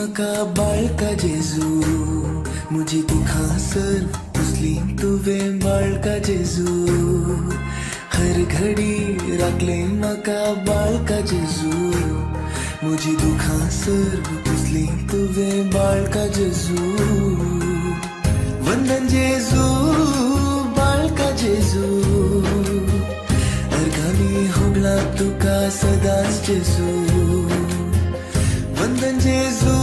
म्हाका बाळका जेजू म्हजी दुखां सर्व उचली तुवें बाळका जेजू हर घडी राखले म्हाका बाळका जेजू म्हजी दुखां सर्व उचली तुवें बाळका जेजू वंदन जेजू बाळका जेजू अर्घांनी होगला तुका सदांच जेजू वंदन जेजू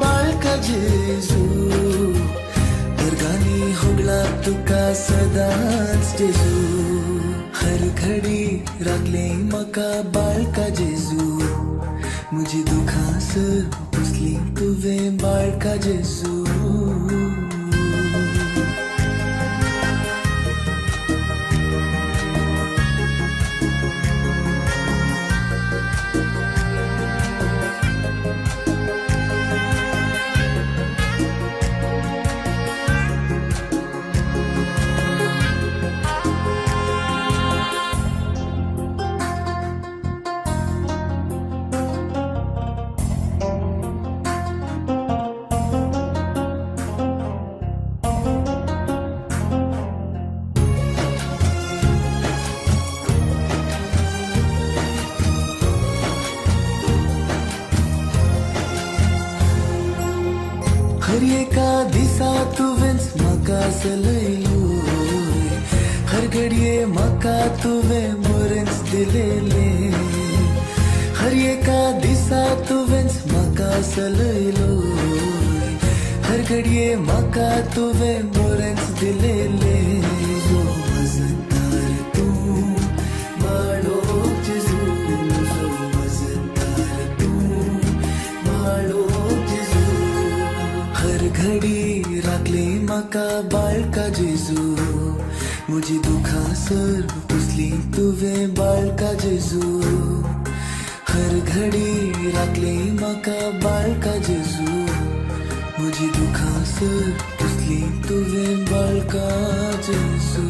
बाळका जेजू अर्घांनी होगला तुका सदांच जेजू हर घडी राखले म्हाका बाळका जेजू म्हजी दुखां सर्व उचली तुवें बाळका जेजू हर एका दिसा तुवेंच म्हाका चलयलोय हर घडये म्हाका तुवें बरेंच दिलेलें हर एका दिसा तुवेंच म्हाका चलयलोय हर घडये म्हाका तुवें बरेंच दिलेलें जो मजदार तूं बाळोक जेजू जो मजदार तूं बाळोक जेजू हर घडी राखले म्हाका बाळका जेजू म्हजी दुखां सर्व उचली तुवें बाळका जेजू हर घडी राखले म्हाका बाळका जेजू म्हजी दुखां सर्व उचली तुवें बाळका जेजू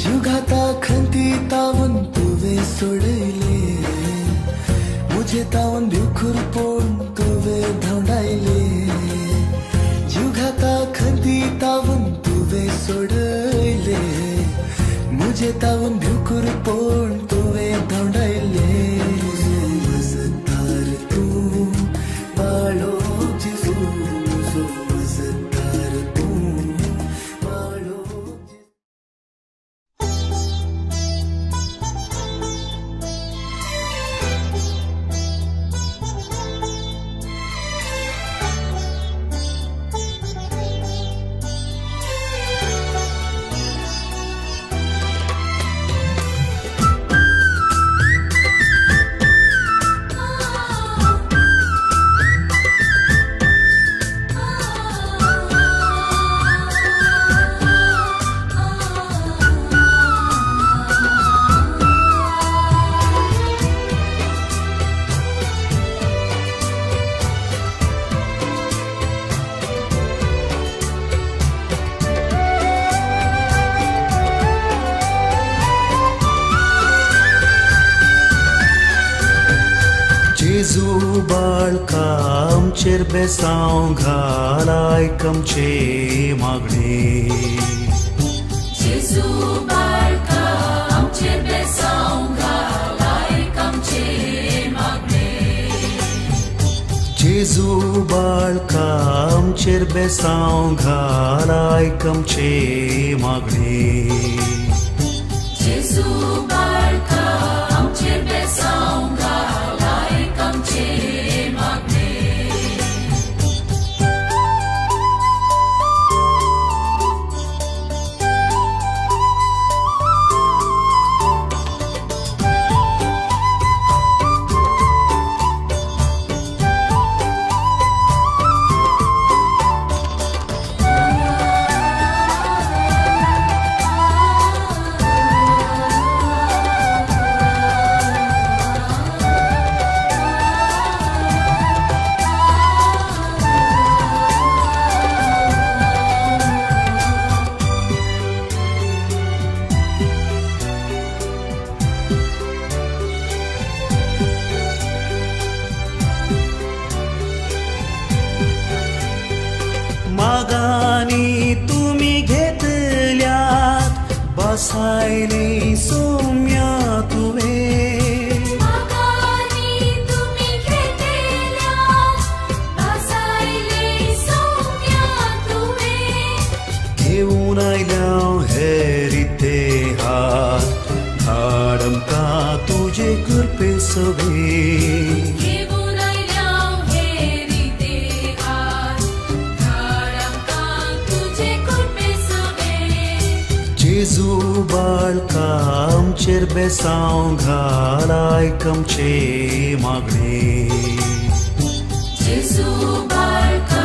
जुगाता खंती तावन तुवें सोडयले मुझे तावन भिवखूर पोवन तुवें धांवडायले जुगाता खंती तावन तुवें सोडयले मुझे तावन भिवखूर पोवन तुवें धांवडायले मजदार तूं बाळोक जेजू जो मजदार तूं बाळोक जेजू बाळका आमचेर बेसांव घाल आयक आमचे मागणे जेजू बाळका आमचेर बेसांव घाल आयक आमचे मागणे जेजू बाळका आमचेर बेसांव घाल आयक आमचे मागणे जेजू बाळका आमचेर बेसांव घाल आयक आमचे मागणे बसाइले सोम्या तुवे आगानी तुम्ही घेतल्या बसाइले सोम्या तुवे घेऊन आयल्या हेरिते हात धाडमका तुझे कृपे सवे घेऊन आयल्या हेरिते हात धाडमका तुझे कृपे सवे जेजू बाळका आमचेर बेसांव घाल आयकमचे मागणे जेजू बाळका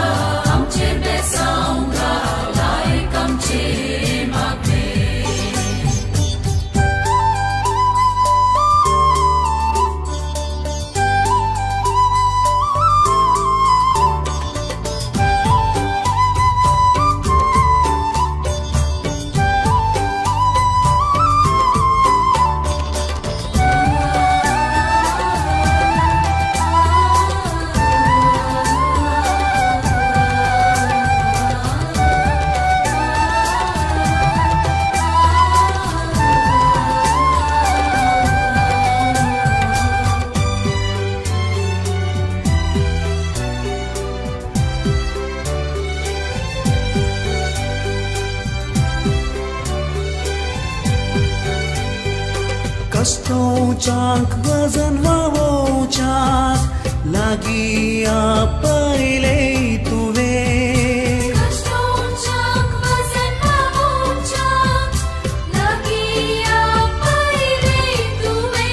आमचेर बेसांव घाल आयकमचे मागणे कष्टोचाक वजन वावोचाक लागी आपयले तुवे कष्टोचाक वजन वावोचाक लागी आपयले तुवे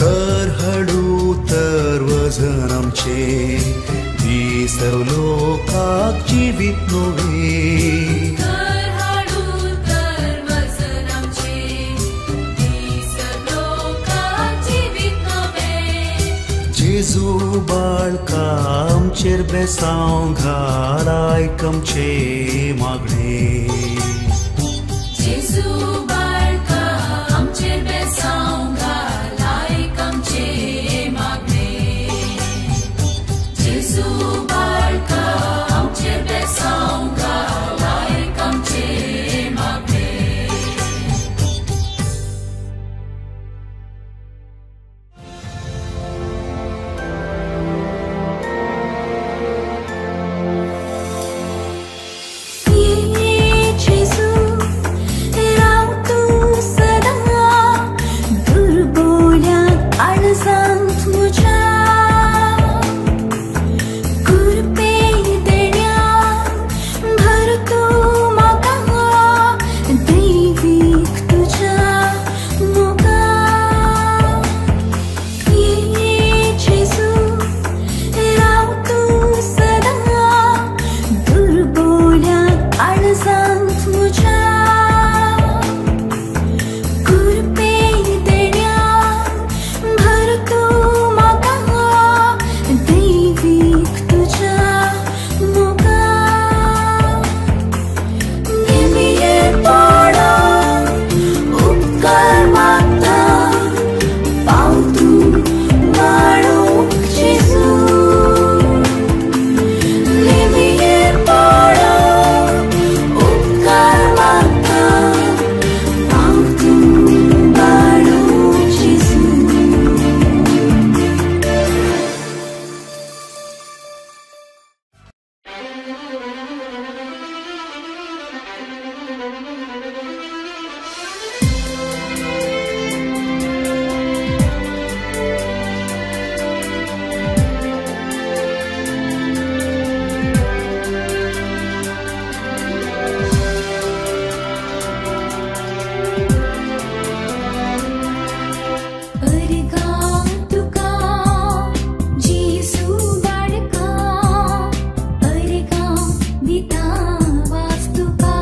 कर हळू तर वजन आमचे ती सर्व लोकाक जिवीत नोवे कर हाडू तर वचन आमचे ती लोकां जिवीत नवे जेजू बाळका आमचेर बेसांव घाल आयकमचे मागणे जेजू बाळका आमचेर बेसांव घाल आयकमचे मागणे जेजू बाळका आमचेर बेसांव घाल आयकमचे मागणे जेजू राव तू सदा दुर्बोल्या आळसांत तुझ्या कृपे देण्या भर तू म्हाका दैवीक तुझ्या मोगा जेजू राव तू सदा दुर्बोल्या आळसांत तुझ्या कृपे देण्या भर तू म्हाका दैवीक तुझ्या मोगा निमियेपणा उपकार मागता पाव तू वाडूंक जेजू निमियेपणा उपकार मागता पाव तू वाडूंक जेजू परगांव तुका जेजू बाळका परगांव दिता वास तुका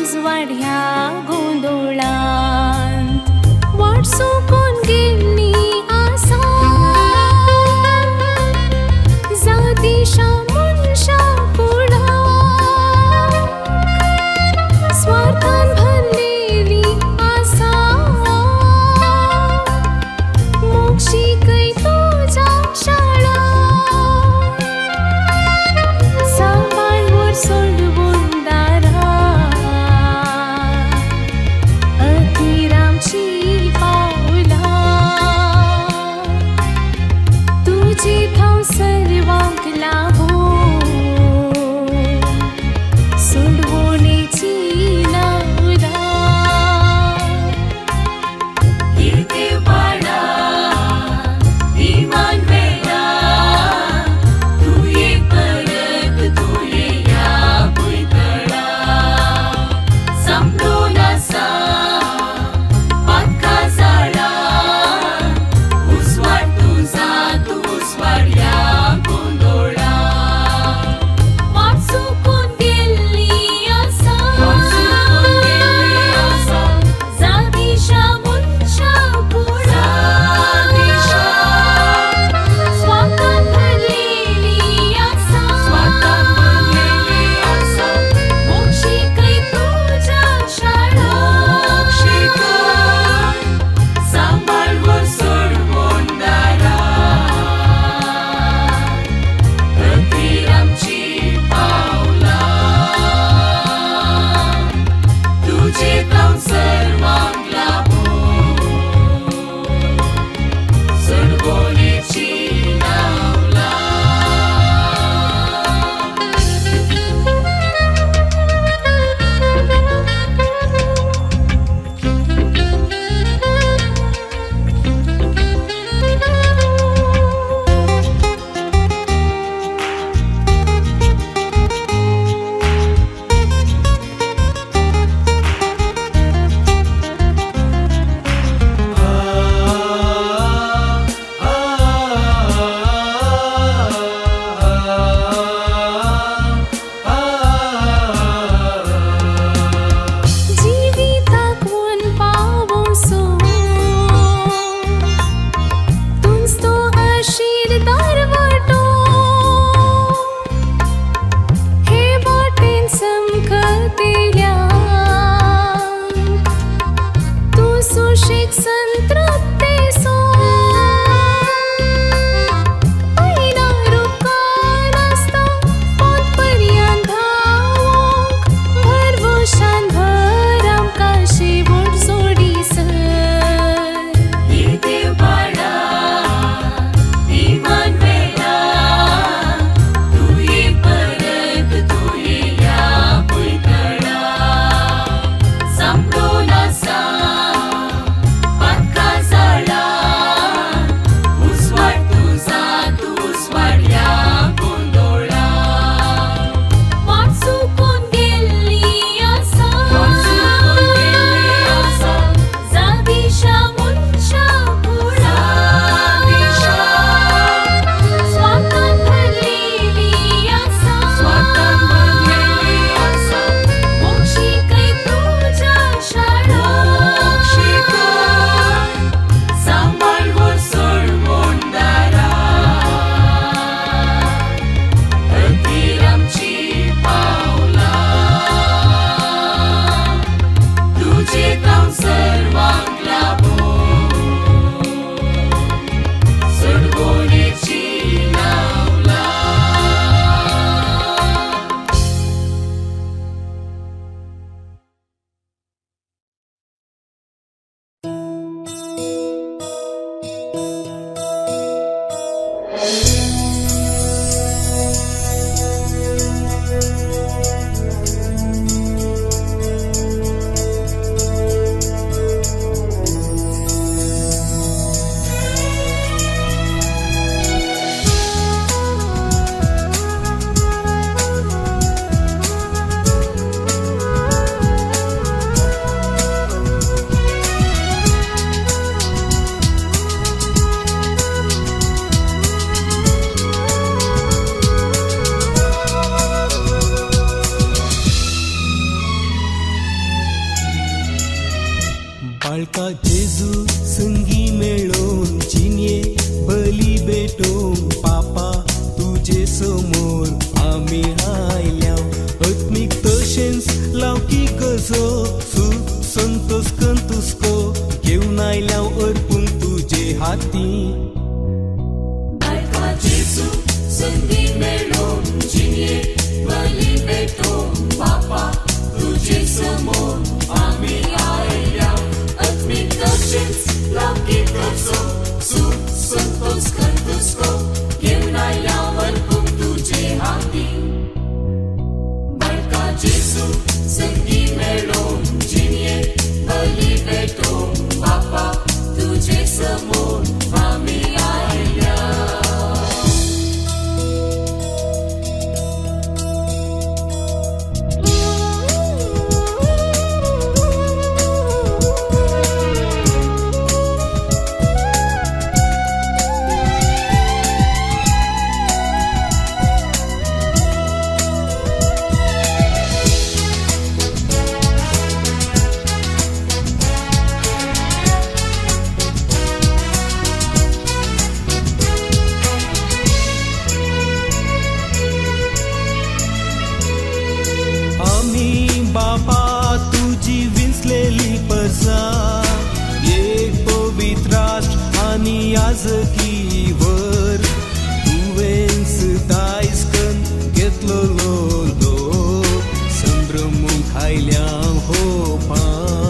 उजवाड्या गोंधळांत वाट सोकून गेल्ली आसा जातीशा मनशा फुडार स्वार्थान भरलेली आसा मोक्षिकय तुझ्या शाळा सांबाळवर सोडवून दारा अतिरामची पावला बाळका जेजू संगी मेळोन चिन्ये बली भेटोन पापा तुजे समोर आमी आयल्या आत्मीक तशेंच लावकी कसो सुख संतोष कंतुस्को घेवन आयल्या अर्पून तुजे हाती बाळका जेजू संगी मेळोन चिन्ये बली भेटोन पापा तुजे समोर आमी आयल्या आत्मीक तशेंच लावकी कसो सुख संतोष कंतुस्को घेवन आयल्या अर्पून तुजे हाती बाळका जेजू संगी मेळोन चिन्ये बली भेटोन पापा तुजे समोर आमी आयल्या बापा तुझी विंचलेली पर्सा एक पवित्र राष्ट्र आनी याजकी वर तुवें दायज करून घेतलो लोक संभ्रमून खायल्या होपान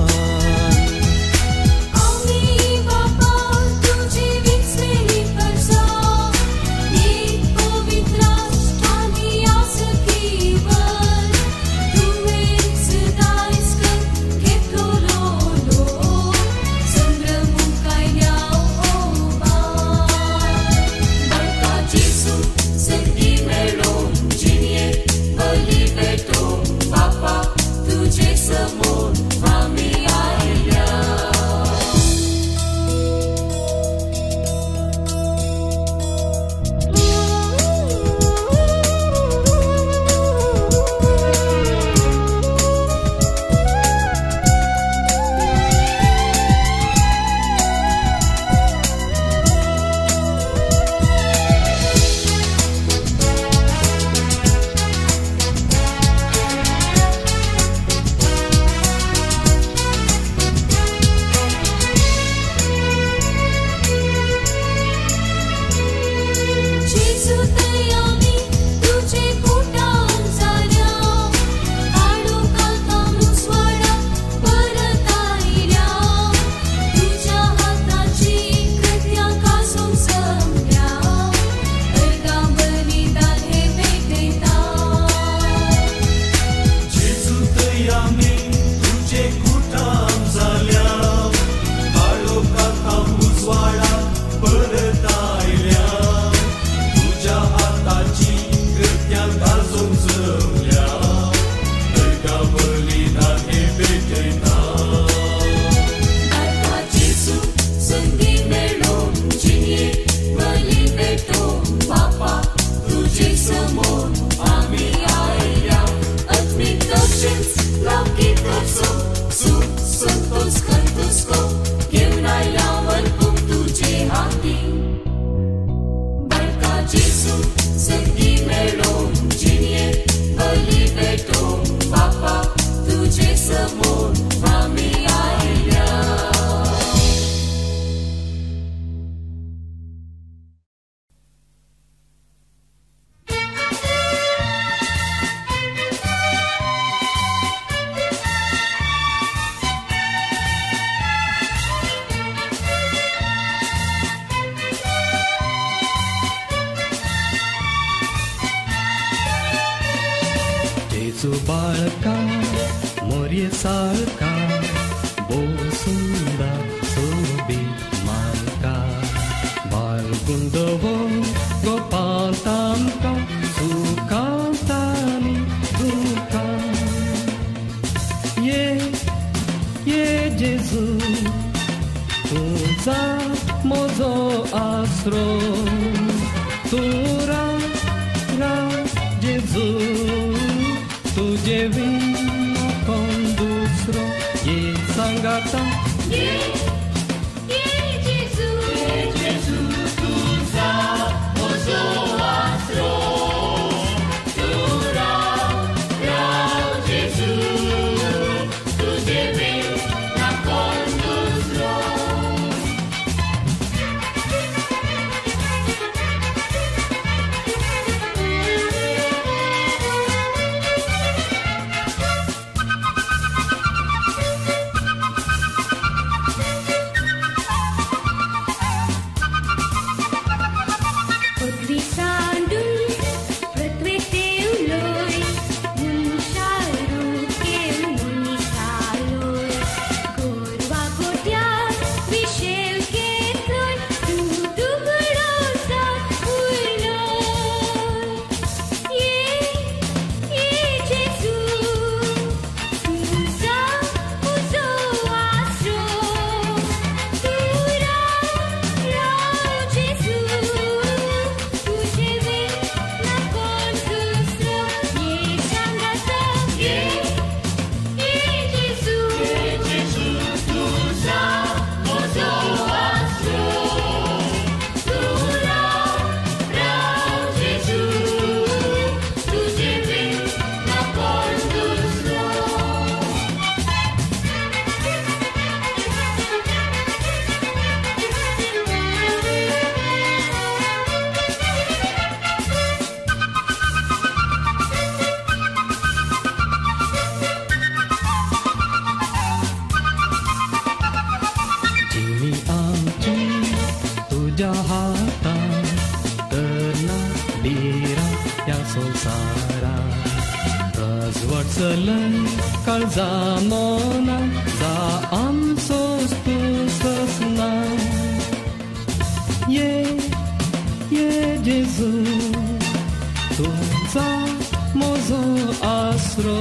बाळका मोर्ये सारका बोसुंदा सोबी मालका बालगुंडवो गोपाल तामका सुकांतानी दुका ये जेजू तुझा मोजो आसरो तुरा जेजू तुझे विनो कोण दुसरो ये सांगाता Calzamona za am sos tu sosna Ye Jesus tu za mozo asro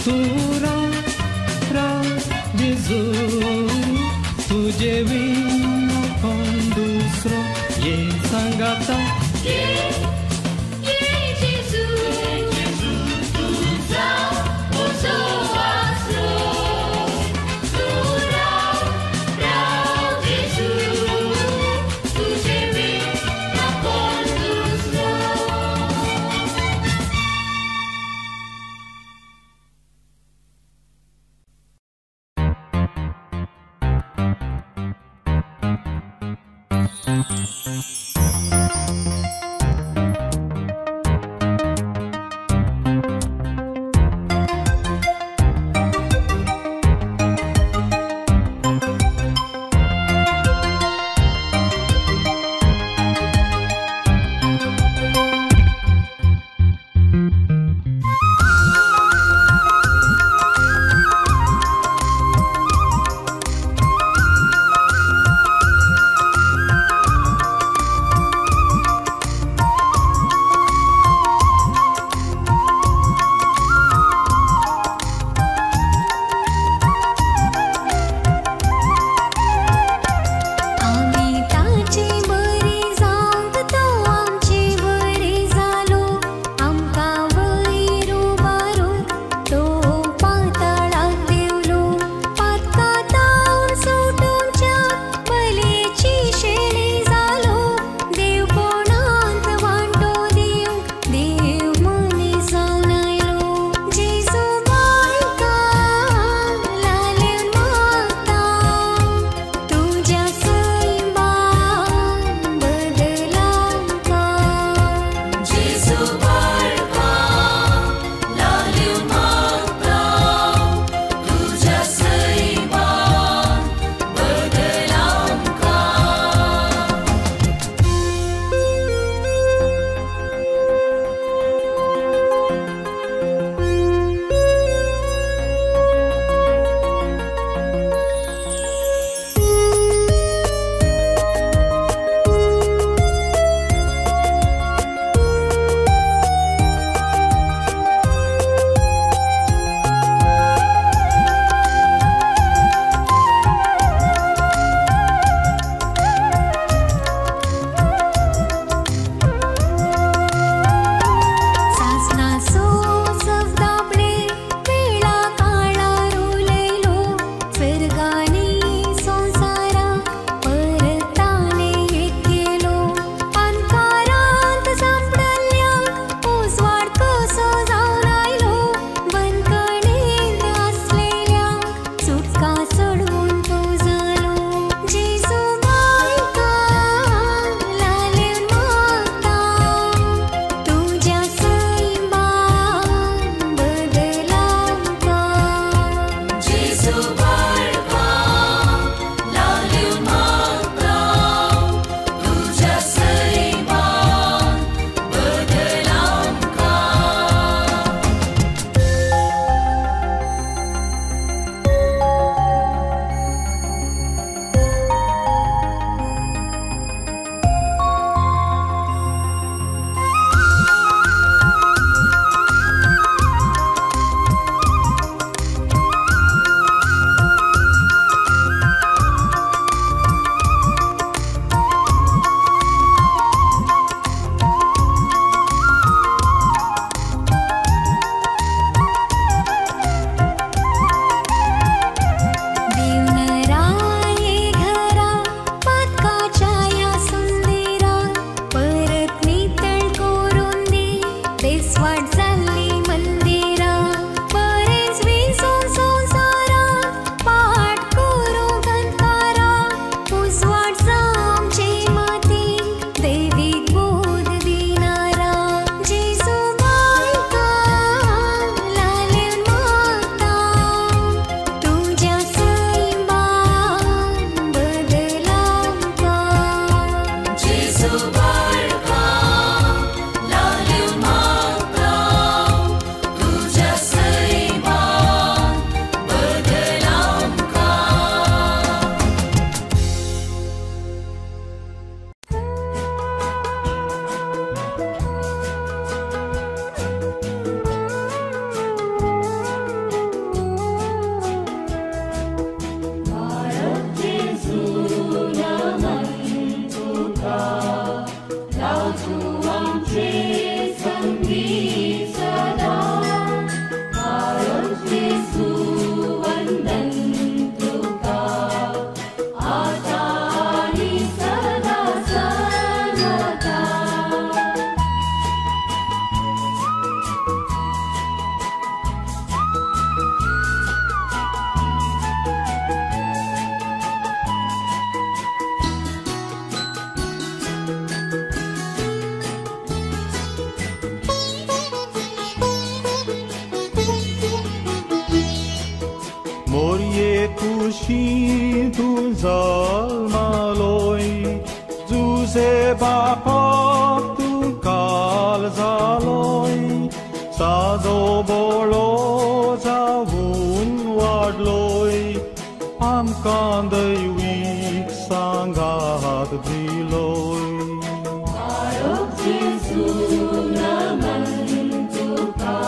tu ra Jesus tu jevi condusro ye sangata Morie kushi tu zalmaloi Zuze bakok tu kal zaloi Sado bolo zavun wadloi Am kandai wik sangat diloi Arok Jesu naman tuka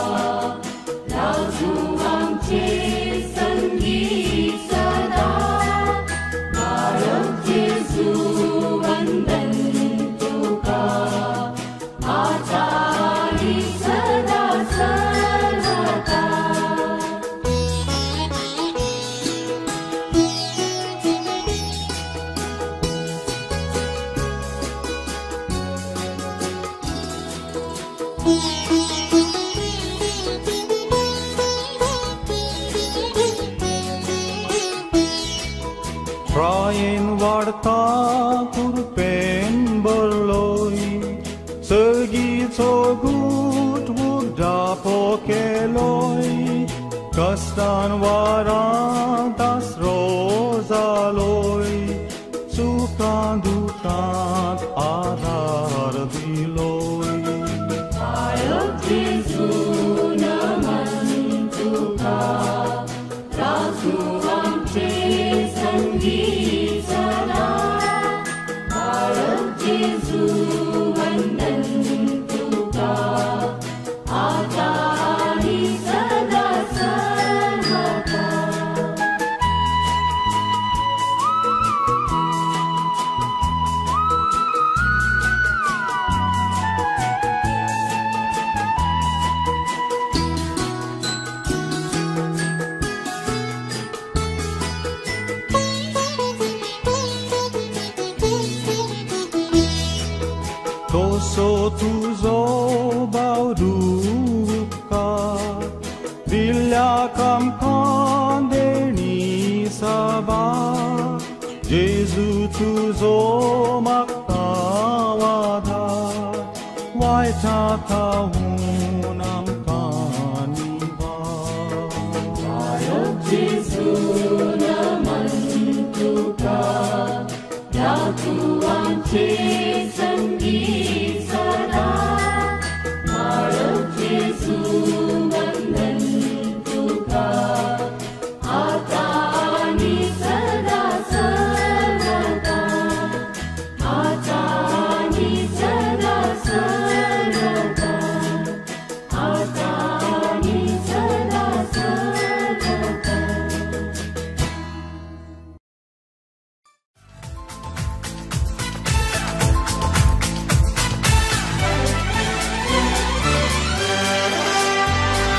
Lazu ang sangi sada Arok Jesu vandan tuka Atari sada sarata Prayen warta kurpen berloi Segi cogut wurda pokeloi Kastan warantas rozaloi Sukan dukan adar diloi Arok Jesu naman tuka Lazu ang sangi sada Arok Jesu vandan tuka Atari sada sarata Toso tuzo bauduka Vilja kam kandeni saba Jesu tuzo maktawada Waita tahunam kaniba Arok Jesu naman tuka Lazu ang sangi sada Arok Jesu vandan tuka Atani sada sarata Atani sada sarata Atani sada sarata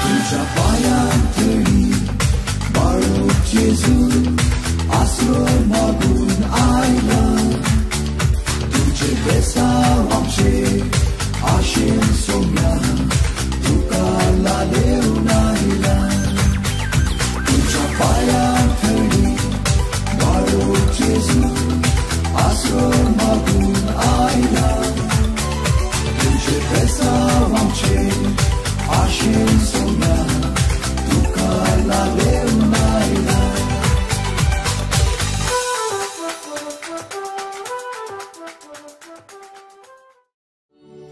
तुझ्या पायांतळी बाळूक जेजू आसरो मागून आयला तुझे बेसांव आमचे आशेन सोम्या तुका लालेवन आयला तुझ्या पायांतळी बाळूक जेजू आसरो मागून आयला तुझे बेसांव आमचे आशेन सोम्या तुका लालेवन आयला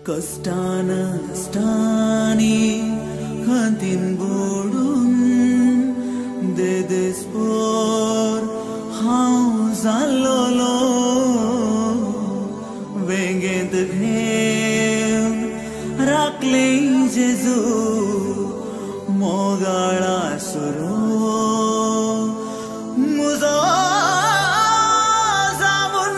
कष्टान स्टानी खांतीन बोडून देदेस्पोर हांव जाल्लोलो वेंगेंत घेवन राखले जेजू मोगाळा सुरू मुजो जावून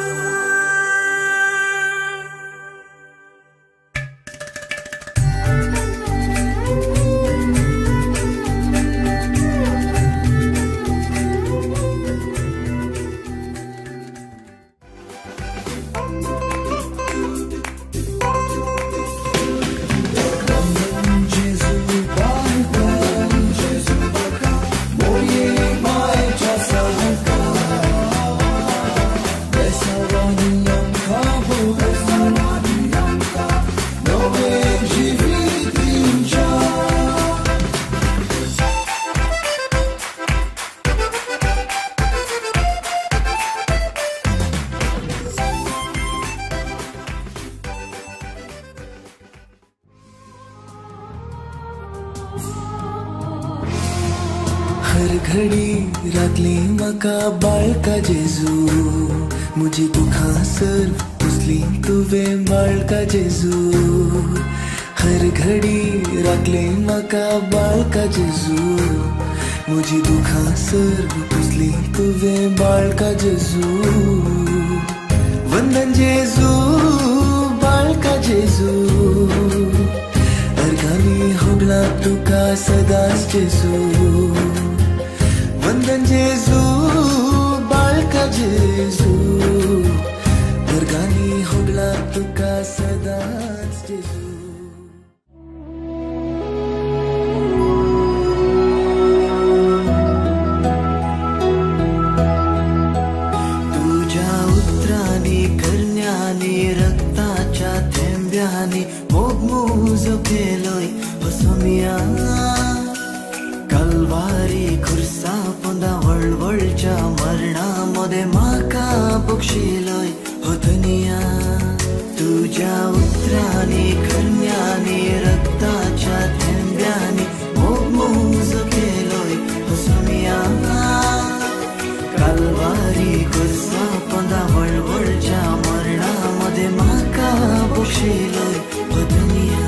राखली म्हाका बाळका जेजू म्हजी दुखां सर्व पुसली तुवें बाळका जेजू हर घडी राखले म्हाका बाळका जेजू म्हजी दुखां सर्व पुसली तुवें बाळका जेजू वंदन जेजू बाळका जेजू अर्गानी होगला तुका सदांच जेजू वंदन जेजू बाळका जेजू अर्गानी होगला तुका सदांच जेजू तुझ्या उतरांनी करण्यानी रक्ताच्या थेंब्यांनी मोगमूज केलोय असमिया कलवारी खुर्सा पोंदा वळवळच्या मरणामध्ये म्हाका बक्षिलोय हो दुनिया तुझ्या उतरांनी करण्यानी रक्ताच्या थेंब्यांनी मोगमूज केलोय असमिया कलवारी खुर्सा पोंदा वळवळच्या मरणामध्ये म्हाका बक्षिलोय हो दुनिया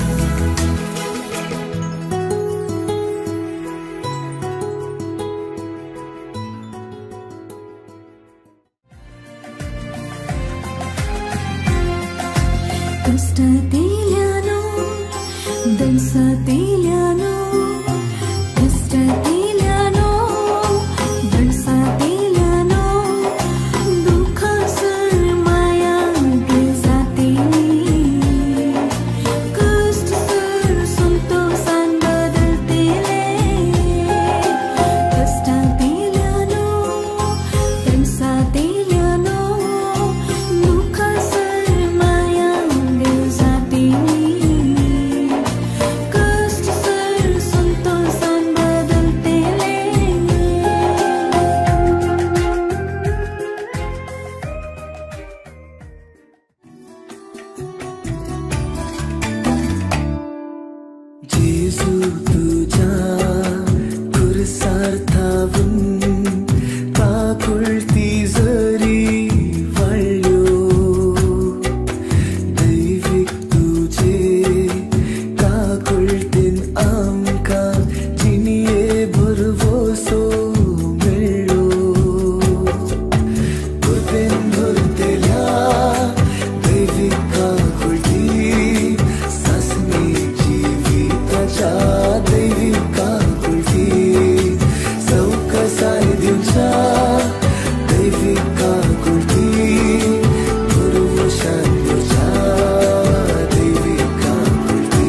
कष्टातेल्यानो दणसातेल्यानो कष्टातेल्यानो दणसातेल्यानो दुखासर मायांग जातेली कष्टसर संतोषान बदलतेले कष्टातेल्यानो दणसातेल्यानो दुखासर मायांग जातेली कष्टसर संतोषान बदलतेले जेजू तुझ्या खुर्सार थावून काकुळती जरी वाळ्यो दैवीक तुझे काकुळतीन आमकां जिणये भरवसो मेळ्ळो कृपेन भरतेल्या दैवीक काकुळती सासणी जिविताच्या दैवीक काकुळती सौकसाय दिवच्या दैवीक काकुळती भरवशान तुझ्या दैवीक काकुळती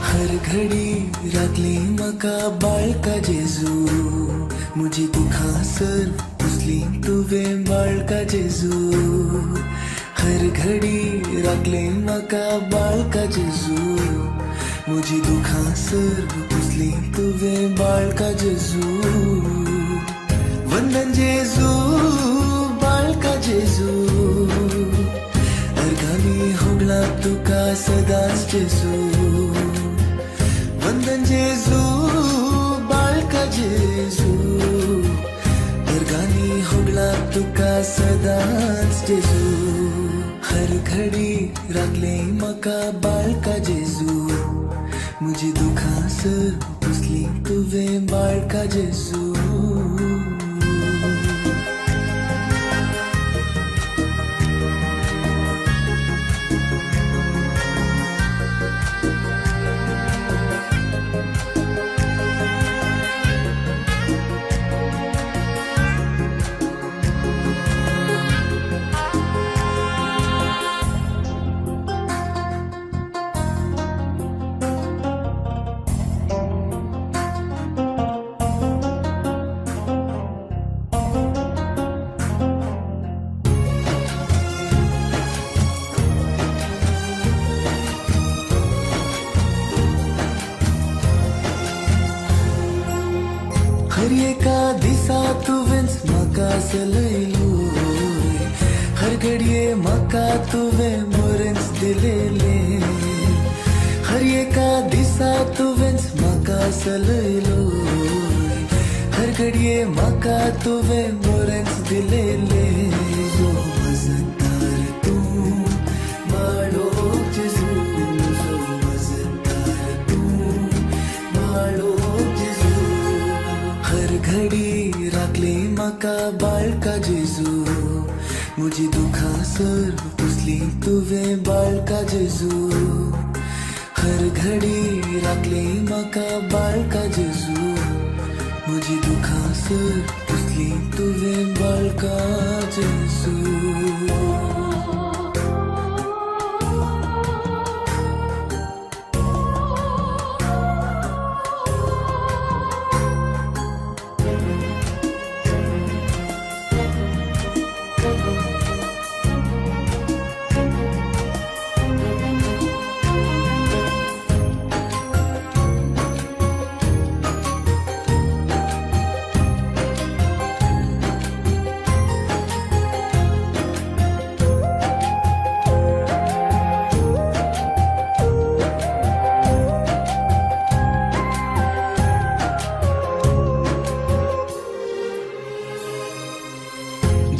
हर घडी राखली म्हाका बाळका जेजू म्हजी दुखां सर्व पुसली तुवें बाळका जेजू हर घडी राखली म्हाका बाळका जेजू म्हजी दुखां सर्व पुसली तुवें बाळका जेजू वंदन जेजू बाळका जेजू अर्गानी होगला तुका सदांच जेजू वंदन जेजू बाळका जेजू अर्गानी होगला तुका सदांच जेजू हर घडी राखले म्हाका बाळका जेजू म्हजी दुखां सर्व पुसली तुवें बाळका जेजू सलैलोय हर घडिये म्हाका तुवें मोरेंच दिलेलें हर एका दिसा तुवेंच म्हाका सलैलोय हर घडिये म्हाका तुवें मोरेंच दिलेलें जो मजदार तूं बाळोक जेजू जो मजदार तूं बाळोक जेजू हर घडी राखली म्हाका बाळका जेजू मुजी दुखां सर्व पुसली तुवें बाळका जेजू हर घडी राखली म्हाका बाळका जेजू मुजी दुखां सर्व पुसली तुवें बाळका जेजू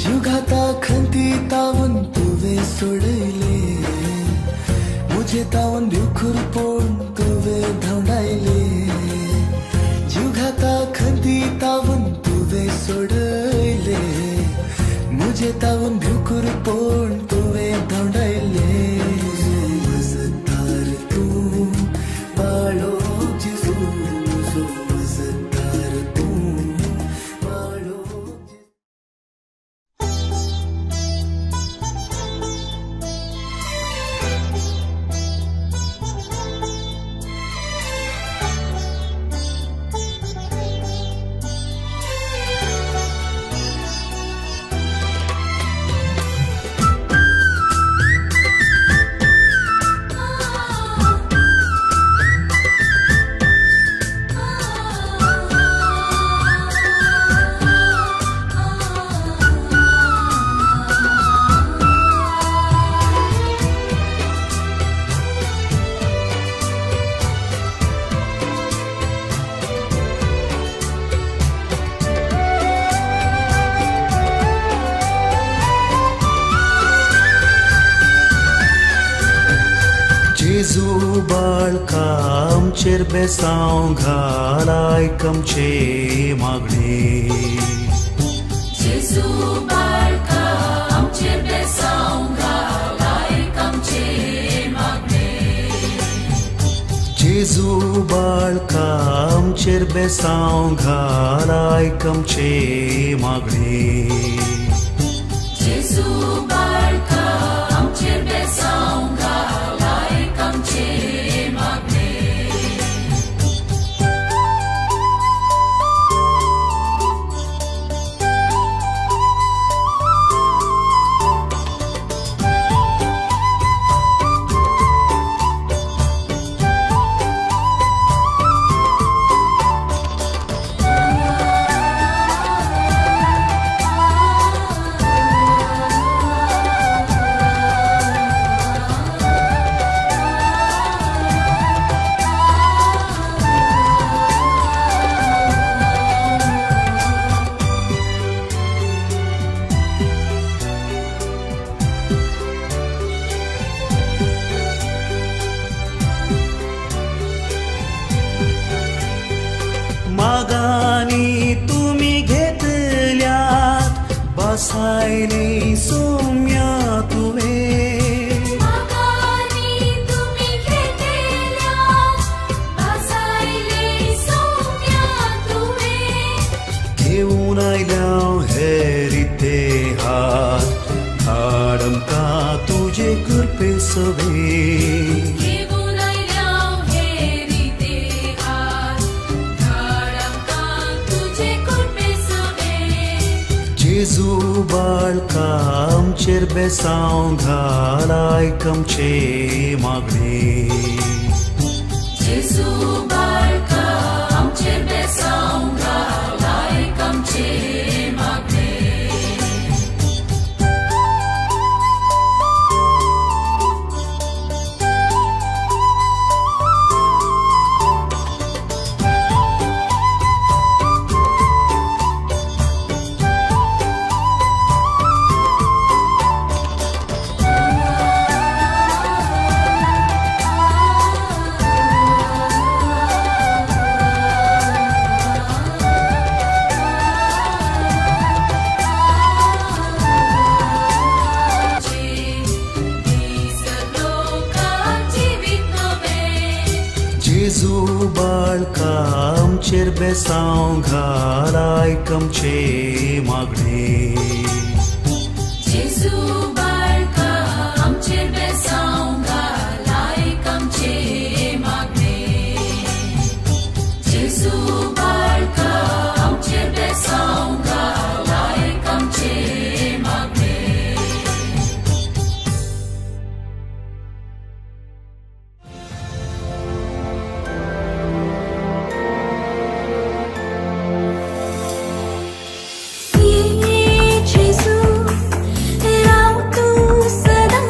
जुगाता खंती तावन तुवें सोडयले मुझे तावन भिवखुर पोण तुवें धांवडायले जुगाता खंती तावन तुवें सोडयले मुझे तावन भिवखुर पोण तुवें धांवडायले मजदार तूं बाळोक जेजू जो मजदार तूं बाळोक जेजू बाळका आमचेर बेसांव घाल आयक आमचे मागणे जेजू बाळका आमचेर बेसांव घाल आयक आमचे मागणे जेजू बाळका आमचेर बेसांव घाल आयक आमचे मागणे जेजू बाळका आमचेर बेसांव घाल आयक आमचे मागणे मागानी तुम्ही घेतल्यात बसायले सोम्या तुवें मागानी तुम्ही घेतल्यात बसायले सोम्या तुवें घेऊन आयल्या हेरिते हात धाड आमका तुझे कृपे सवे घेऊन आयल्या हेरिते हात धाड आमका तुझे कृपे सवे जेजू बाळका आमचेर बेसांव घाल आयक आमचे मागणे जेजू बाळका आमचेर बेसांव घाल आयक आमचे मागणे besaung galai kam che magre Jesu barka amcher besaunga laikam che magre Jesu barka amcher besaunga laikam che magre ये जेसु राव तू सदा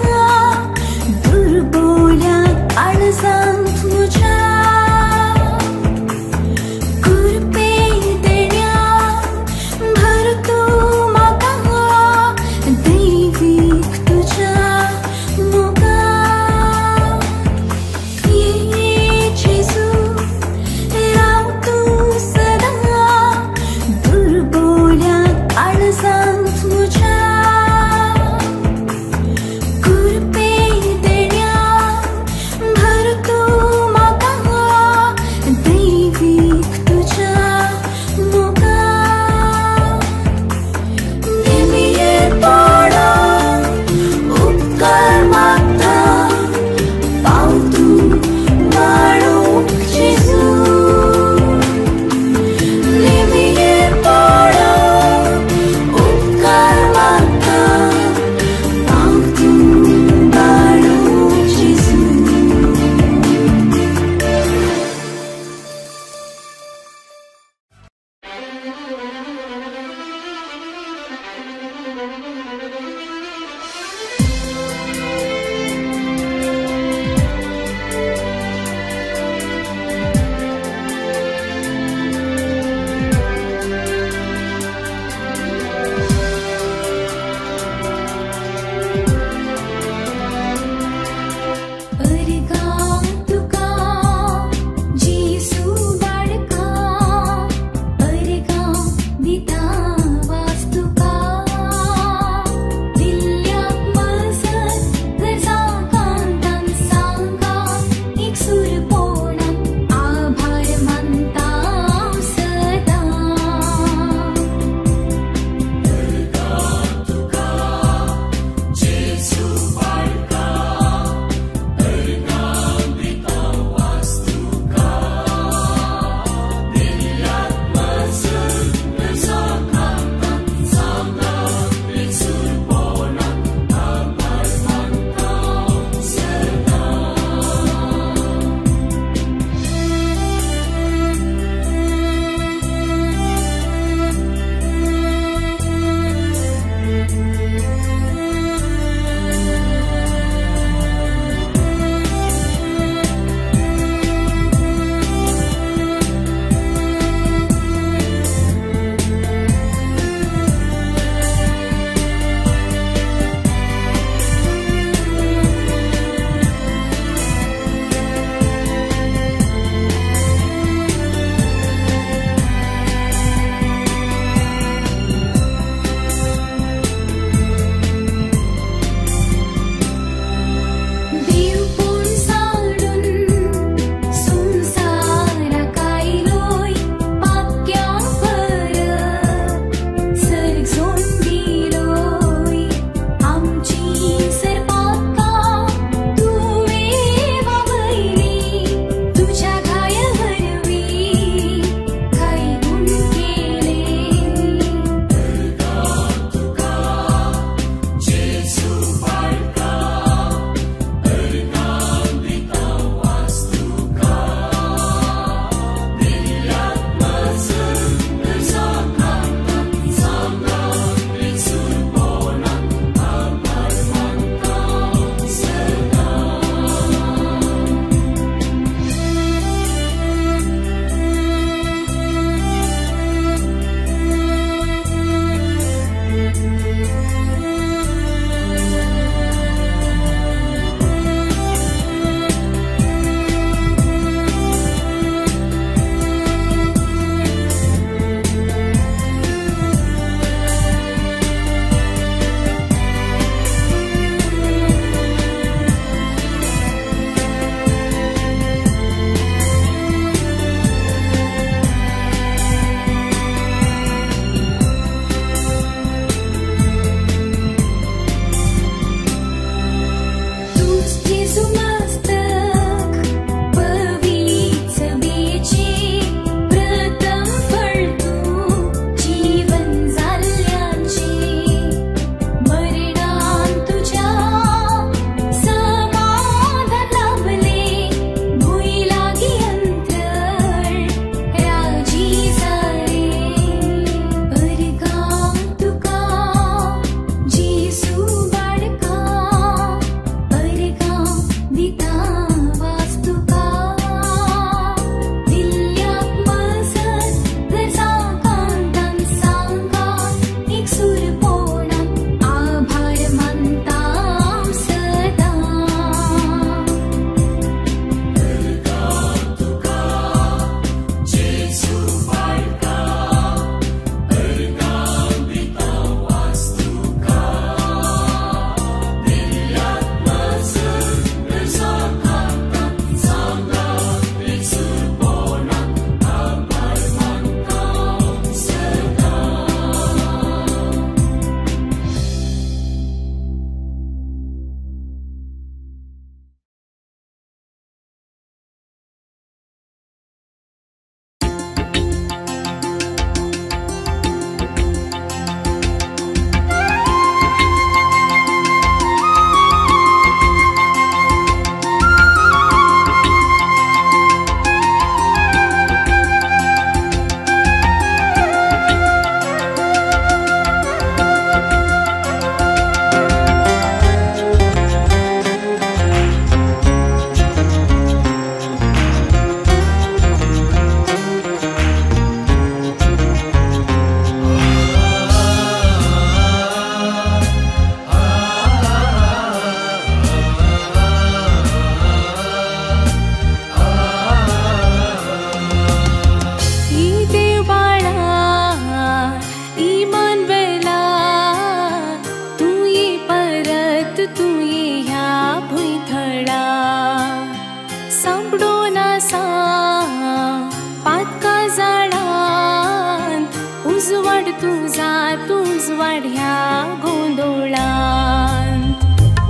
तुझ वाढ्या गोंधळांत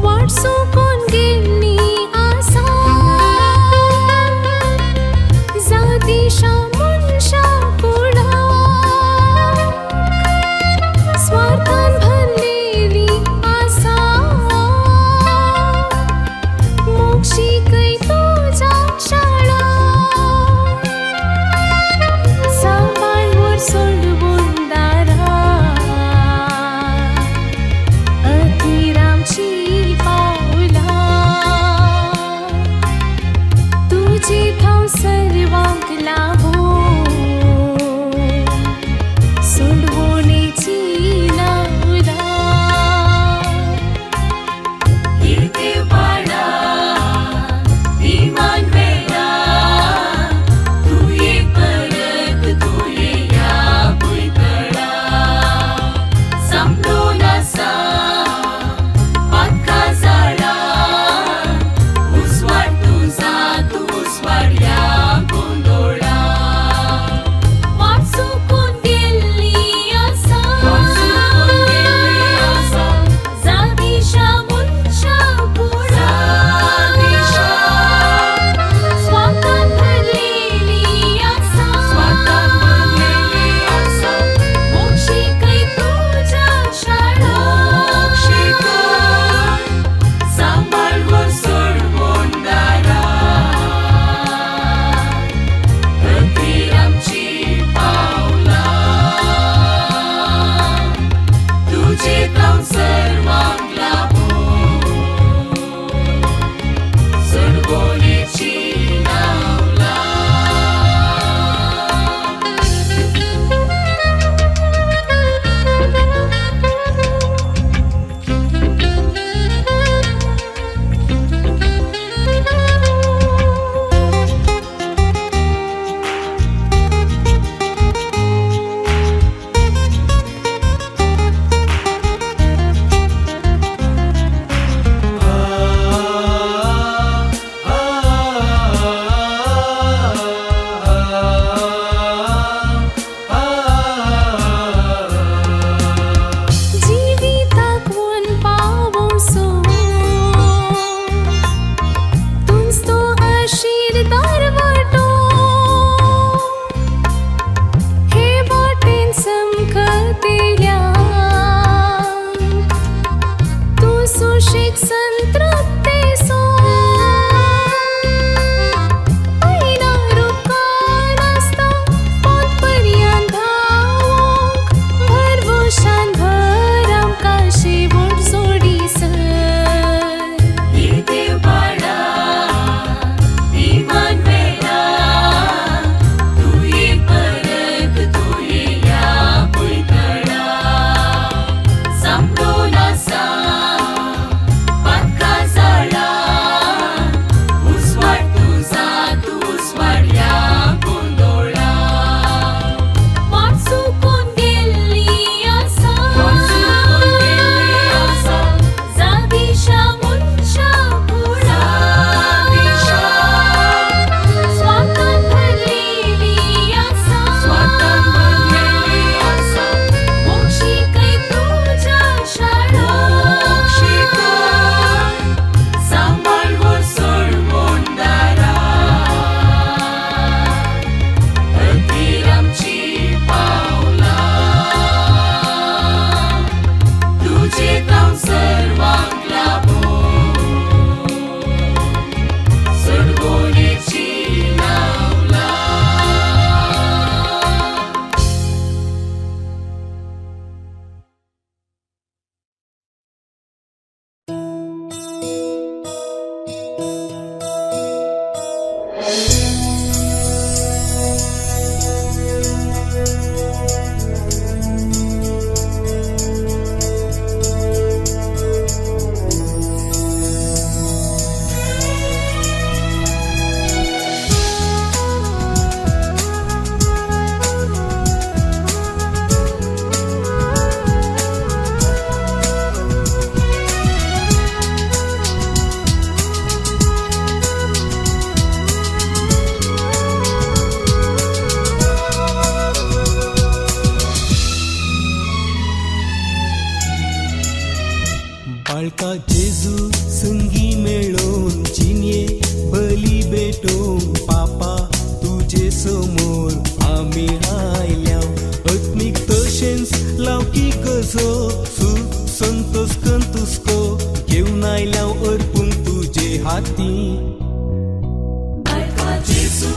वाट सोकून गेली आसा जातीशा मनशा कुळाक स्वार्थान भरलेली आसा मोक्षिकय तुझ्या शाळा सांबाळवर सोडवून दारा बाळका जेजू संगी मेळोन चिनये बली भेटोवंक पापा तुजे समोर आमी आयल्या आत्मीक तशेंच लावकी कसो सुख संतोष कंतुस्को घेवन आयल्या अर्पूंक तुजे हाती बाळका जेजू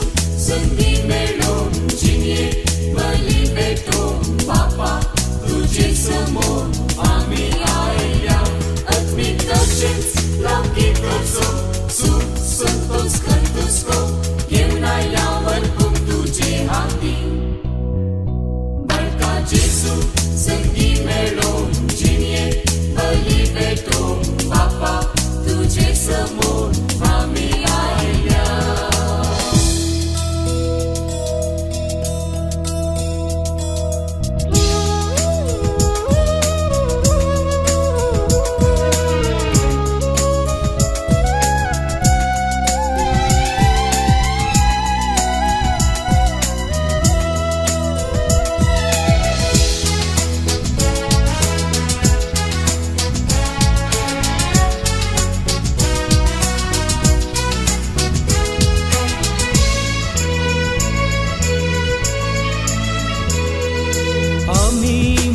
संगी मेळोन चिनये बली भेटोवंक पापा तुजे समोर आमी आयल्या आत्मीक तशेंच लावकी कसो सुख संतोष कंतुस्को घेवन आयल्या अर्पूंक तुजे हाती बाळका जेजू संगी मेळोन चिनये बली भेटोवंक पापा तुजे समोर आमी आयल्या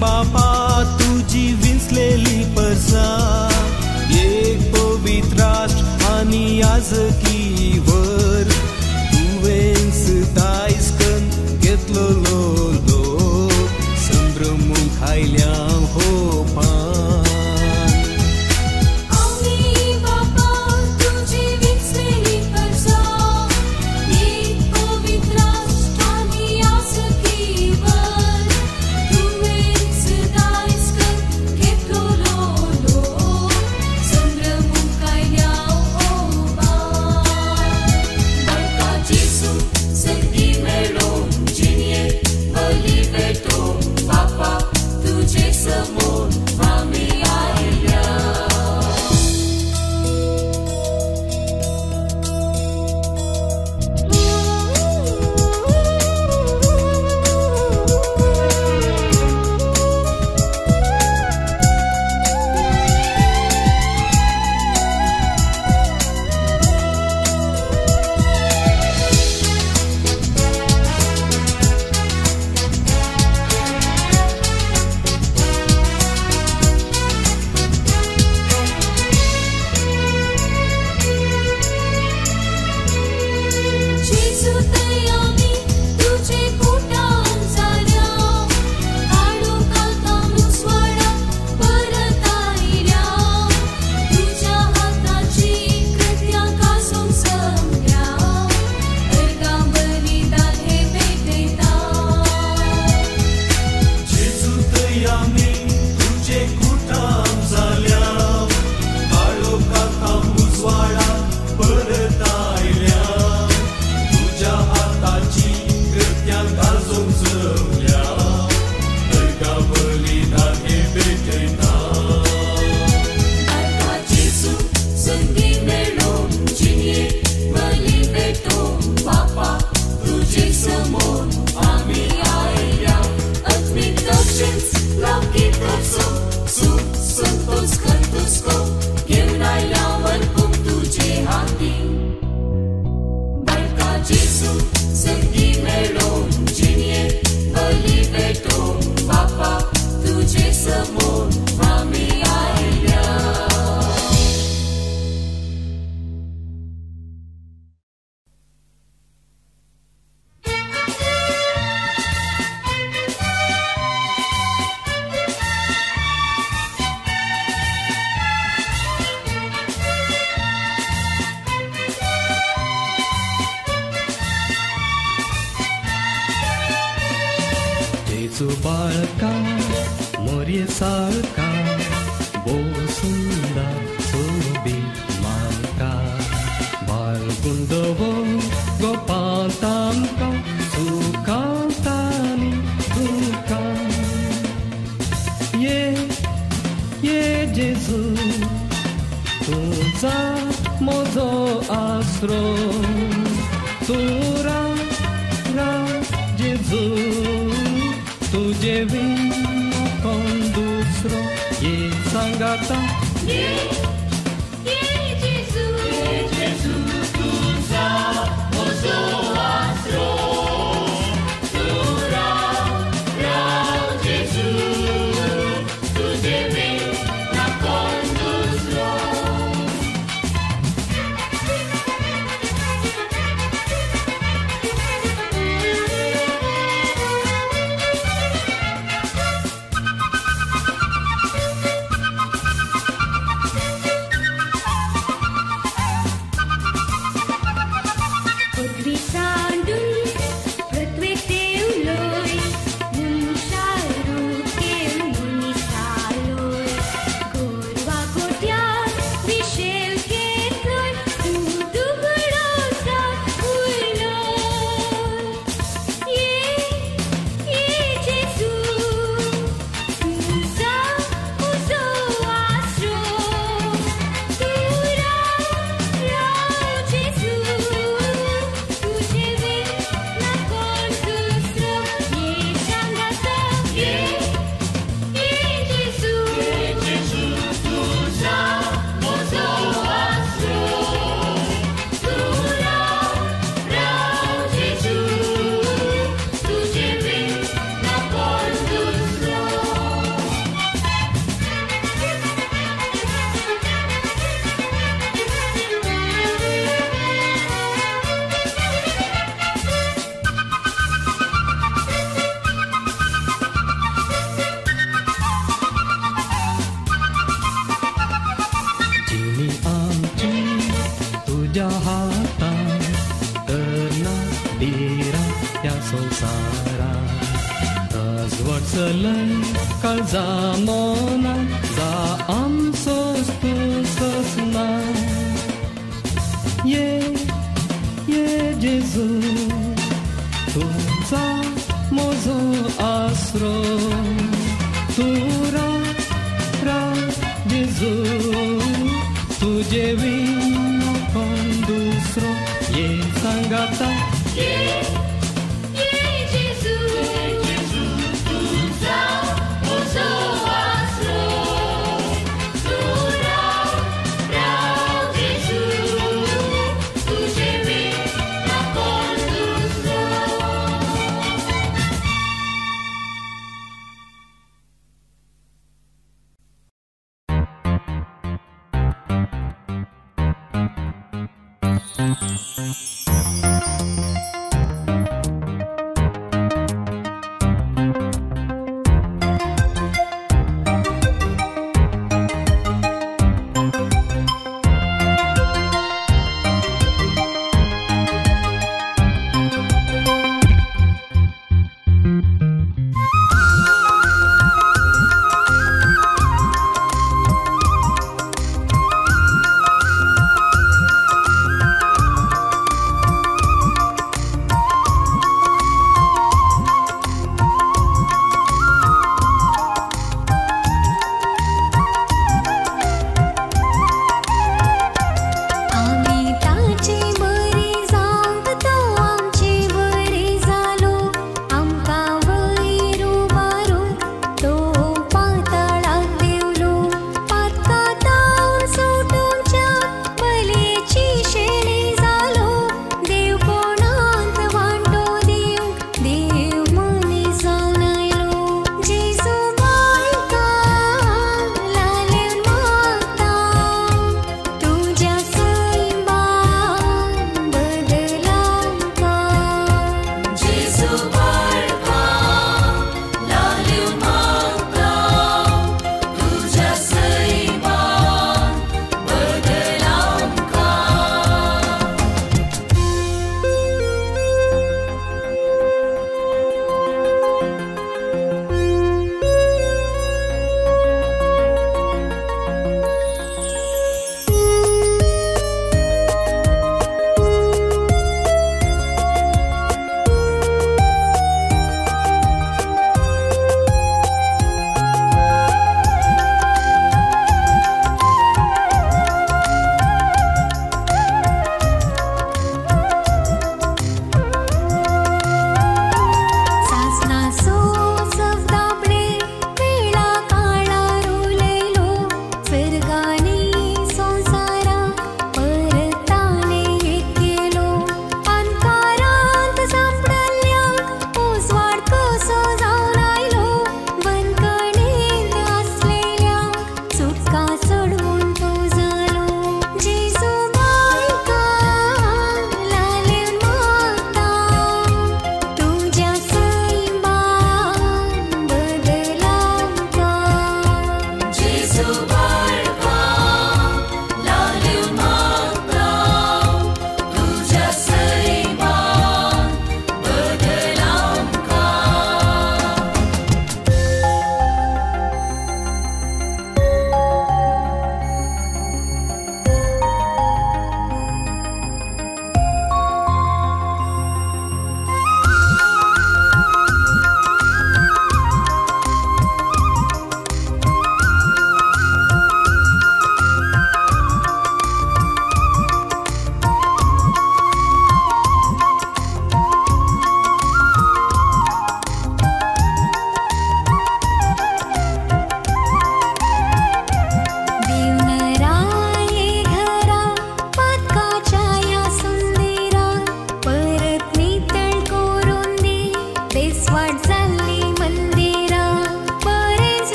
बापा तुजी विंचलेली परसा एक पवित्र राष्ट्र आनी याजकी वर तुवेंच दायज करून घेतलो लोक संभ्रमूंक आयल्या होपान आमी बापा तुजी विंचलेली परसा एक पवित्र राष्ट्र आनी याजकी वर तुवेंच दायज करून घेतलो लोक संभ्रमूंक आयल्या होपान बाळका जेजू संगी मेळोन चिनये बली भेटोवंक पापा तुजे समोर आमी आयल्या जेजू थंय आमी तुजे कुटान जाल्या काळोखांत मुसवाडा परत आयल्या तुज्या हाताची कृत्यां कासून समल्या अर्गां बलिदान हे भेटयता जेजू थंय आमी तुजे कुटाम जाल्या काळोखांत मुजवाडा परत आयल्या तुज्या हाताची कृत्यां गाजोवंक जमल्या अर्गां बलिदान हे भेटयता बाळका जेजू संगी मेळोन चिनये बली भेटोवंक पापा तुजे समोर आमी आयल्या आत्मीक तशेंच लावकी कसो सुख संतोष कंतुस्को घेवन आयल्या अर्पूंक तुजे हाती बाळका जेजू संगी मेळोन चिनये बली भेटोवंक पापा तुजे समोर आमी आयल्या जेजू बाळका मोरये साळका बोव सुंदर सोबीत मानका बाळगुंदवो गोपांत आमकां सुखांत आनी दुखांत ये जेजू तुझा म्हजो आसरो तूं रा जेजू तुझे विण कोण दुसरो ये सांगाता Calzamona za am sos tu sosna Ye Jesus tu za mozo asro tu ra Jesus tu jevino condusro ye sangata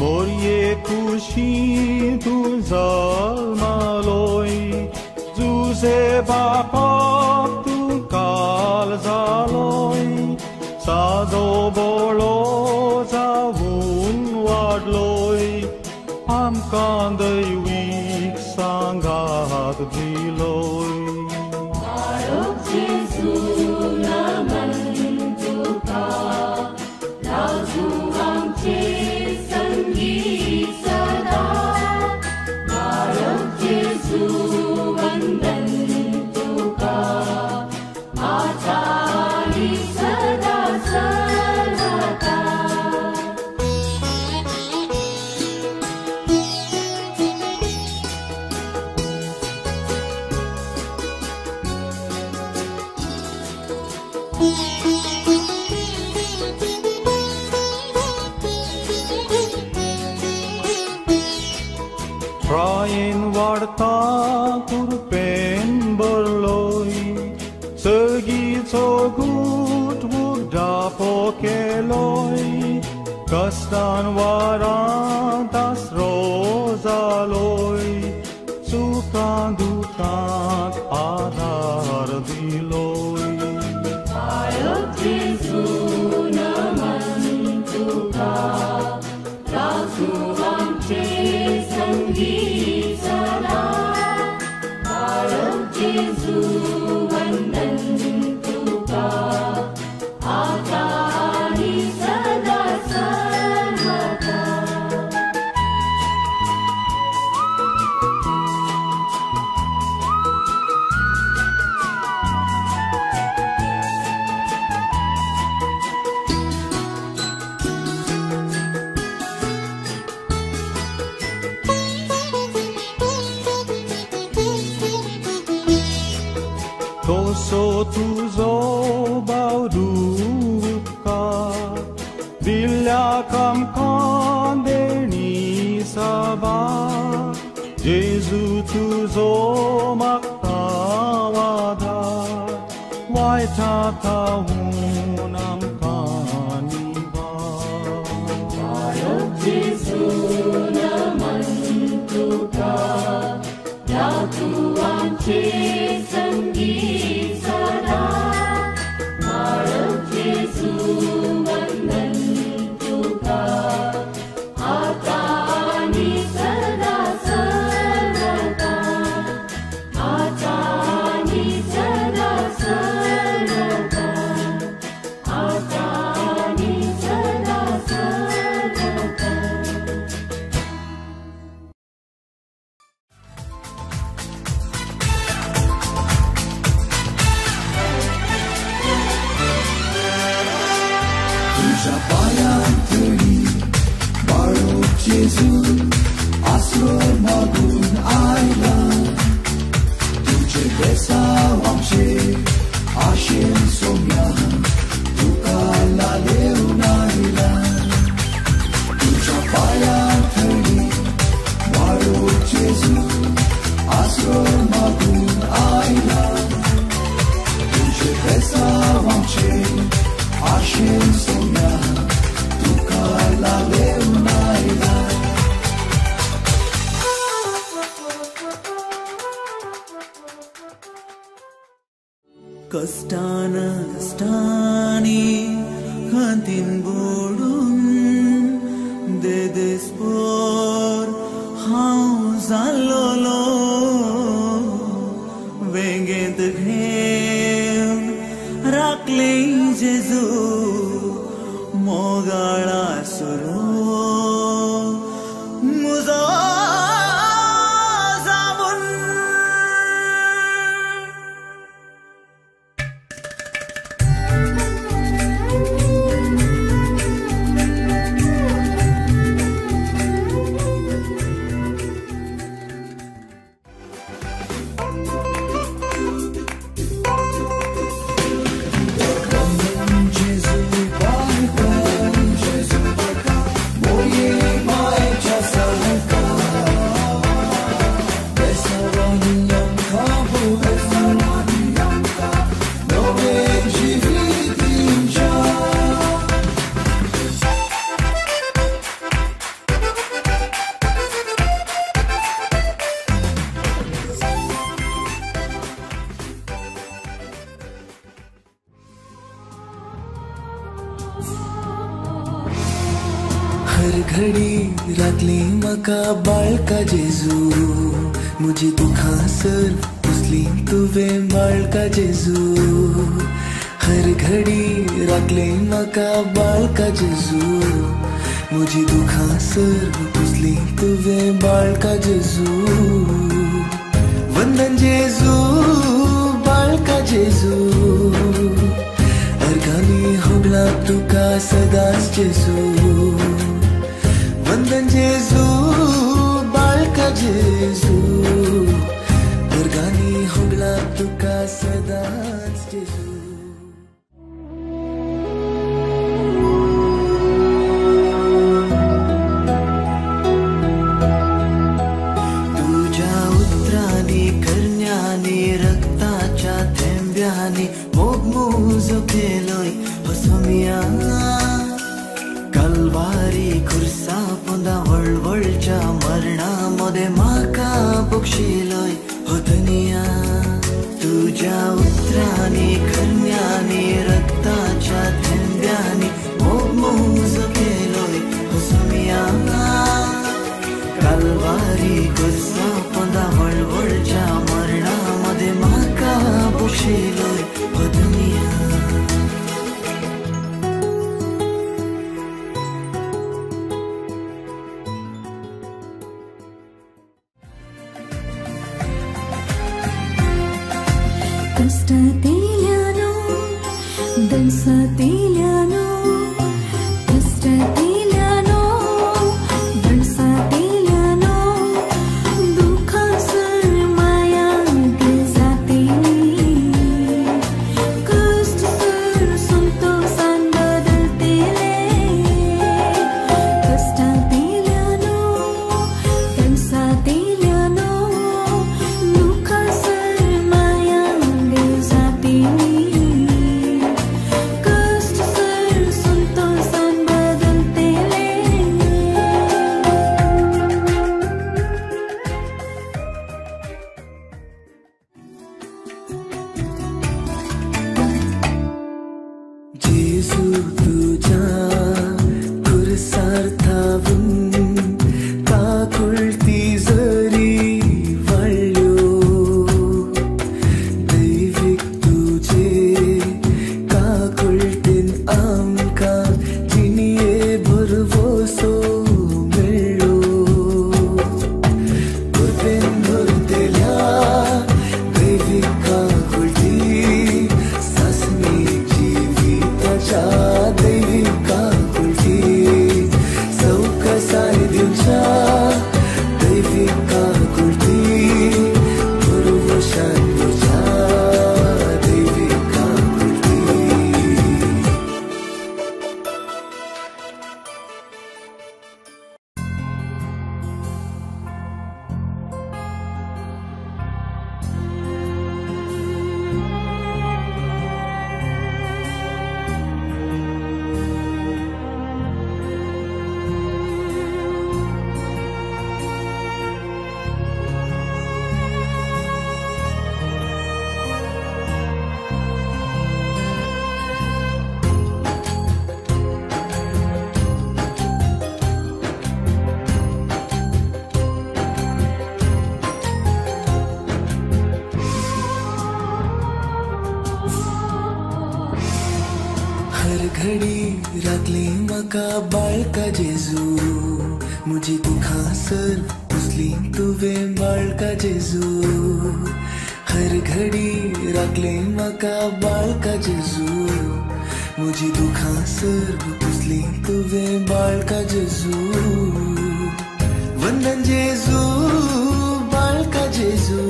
Morie kushi tu zalmaloi Zuse bapap tu kal zaloi Sado bolo zavun wadloi Am kandai wik sangat diloi Marok Jesu naman tuka Lazu ang sanggi sada Marok Jesu vandan tuka Atari sada sarvata Prain warta kurpen berloi Segi cogut wugda pokeloi Kastan warantas rozaloi Sukan dukan adar diloi Marok Jesu naman tuka Lazu ang sanggi sada Marok Jesu vandan tuka Atari sada sarvata Toso tuzo bauduka Bilya kam kandeni saba Jesu tuzo maktawada Wai tatahunam kaniba Marok Jesu naman tuka Lazu ang sanggi sada Marok Jesu vandan tuka Atani sada sarvata Atani sada sarvata Atani sada sarvata तुझ्या पायांतळी बाळोक जेजू आश्रय मागून आयला तुझे बेसांव आमचे आशेन सोम्या तुका लालेवन आयला तुझ्या पायांतळी बाळोक जेजू आश्रय मागून आयला तुझे बेसांव आमचे आशेन सोम्या तुका लालेवन आयला कष्टानी खांतीन बोडून देदेस्पोर हांव जाल्लोलो वेंगेंत घेवन राखले जेजू मोगाळा सुरू मुजो जावून घडी राखली म्हाका बाळका जेजू म्हजी दुखां सर्व पुसली तुवें बाळका जेजू हर घडी राखली म्हाका बाळका जेजू म्हजी दुखां सर्व पुसली तुवें बाळका जेजू वंदन जेजू बाळका जेजू अर्गानी होगला तुका सदांच जेजू वंदन जेजू बाळका जेजू अर्गानी होगला तुका सदांच जेजू केलोय हसमिया कलवारी खुर्सा पोंदा वळवळच्या मरणा मध्ये म्हाका बक्षिलोय हो दुनिया तुझ्या उतरांनी खरण्यांनी रक्ताच्या थेंब्यांनी मोग केलोय हसमिया कलवारी खुर्सा पोंदा वळवळच्या मरणा मध्ये म्हाका बक्षिलोय हो दुनिया कष्टतेल्यानो दंसतेल्यानो कष्टतेल्यानो दंसतेल्यानो दुखासर माया जातेली कष्टसर संतोषान बदलतेले कष्टतेल्यानो दंसतेल्यानो दुखासर माया जेजू तुझ्या खुर्सार थावून काकुळती जरी वाळ्यो दैवीक तुझे काकुळटीन आमकां जिणये भरवसो मेळ्ळो कृपेन भरतेल्या दैवीक काकुळटी सासणेक जिविताच्या दैवीक काकुळटी सौकसाय दिवच्या दैवीक काकुळटी भरवशान तुझ्या दैवीक काकुळटी हर घडी राखली म्हाका बाळका जेजू म्हजी दुखां सर्व पुसली तुवें बाळका जेजू हर घडी राखली म्हाका बाळका जेजू म्हजी दुखां सर्व पुसली तुवें बाळका जेजू वंदन जेजू बाळका जेजू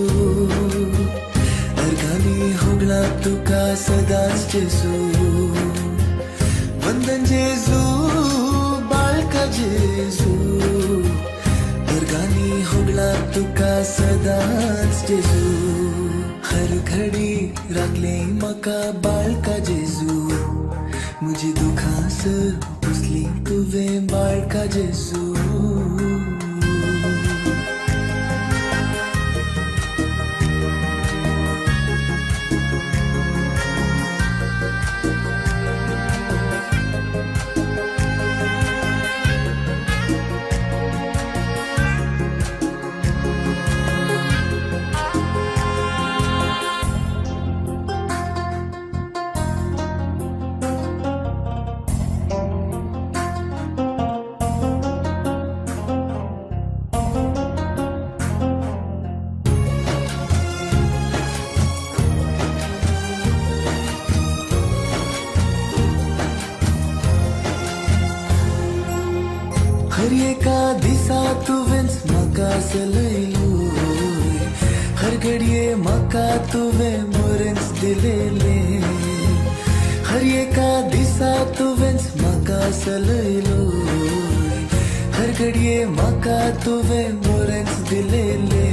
अर्गानी होगला तुका सदांच जेजू वंदन जेजू बाळका जेजू अर्गानी होगला तुका सदांच जेजू हर घडी राखली म्हाका बाळका जेजू म्हजी दुखां सर्व पुसली तुवें बाळका जेजू का दिसा तुवेंस मका सलैलोय हर घडिये मका तुवे मोरेंस दिलेले हर एका दिसा तुवेंस मका सलैलोय हर घडिये मका तुवे मोरेंस दिलेले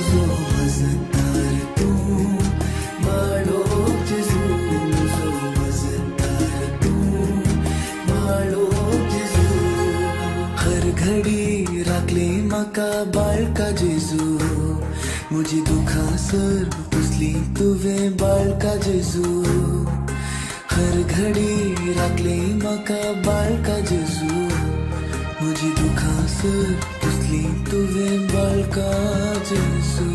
जो मजदार तू बाळो जेजू जो मजदार तू बाळो जेजू हर घडी राखली मका बाळका जेजू मुझी दुखा सर्व पुसली तुवे बाळका जेजू हर घडी राखली मका बाळका जेजू मुझी दुखा सर्व पुसली तुवे बाळका जेजू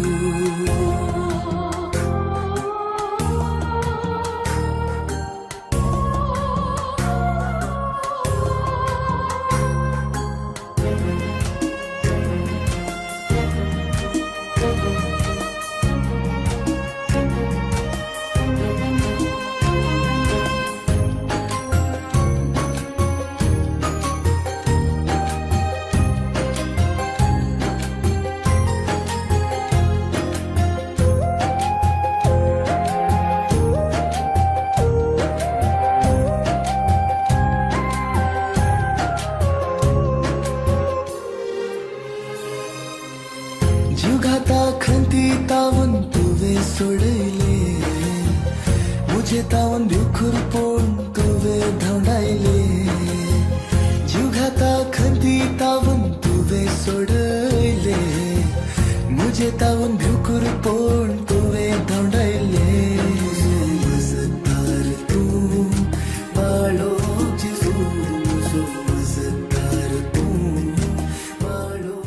जीवघाता खंती तावन तुवे सोडले मुझे तावन भिउखुर पोण तुवे धावडायले जीवघाता खंती तावन तुवे सोडले मुझे तावन भिउखुर पोण तुवे धावडायले मजदार तू बाळो जेजू जो मजदार तू बाळो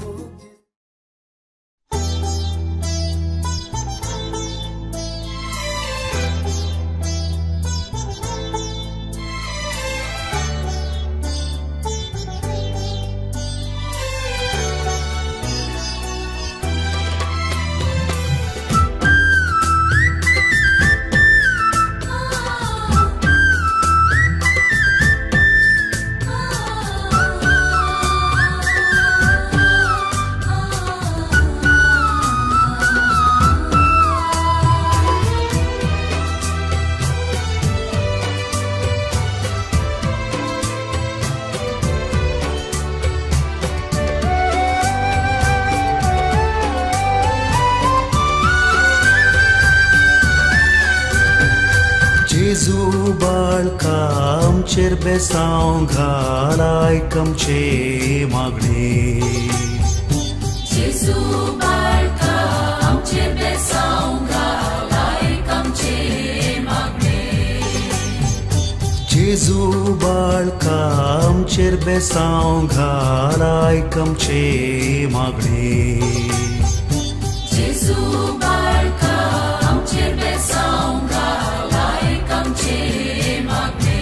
जेजू बाळका आमचेर बेसांव घाल आयकमचे मागणे जेजू बाळका आमचेर बेसांव घाल आयकमचे मागणे जेजू बाळका आमचेर बेसांव घाल आयकमचे मागणे जेजू बाळका आमचेर बेसांव घाल आयकमचे मागणे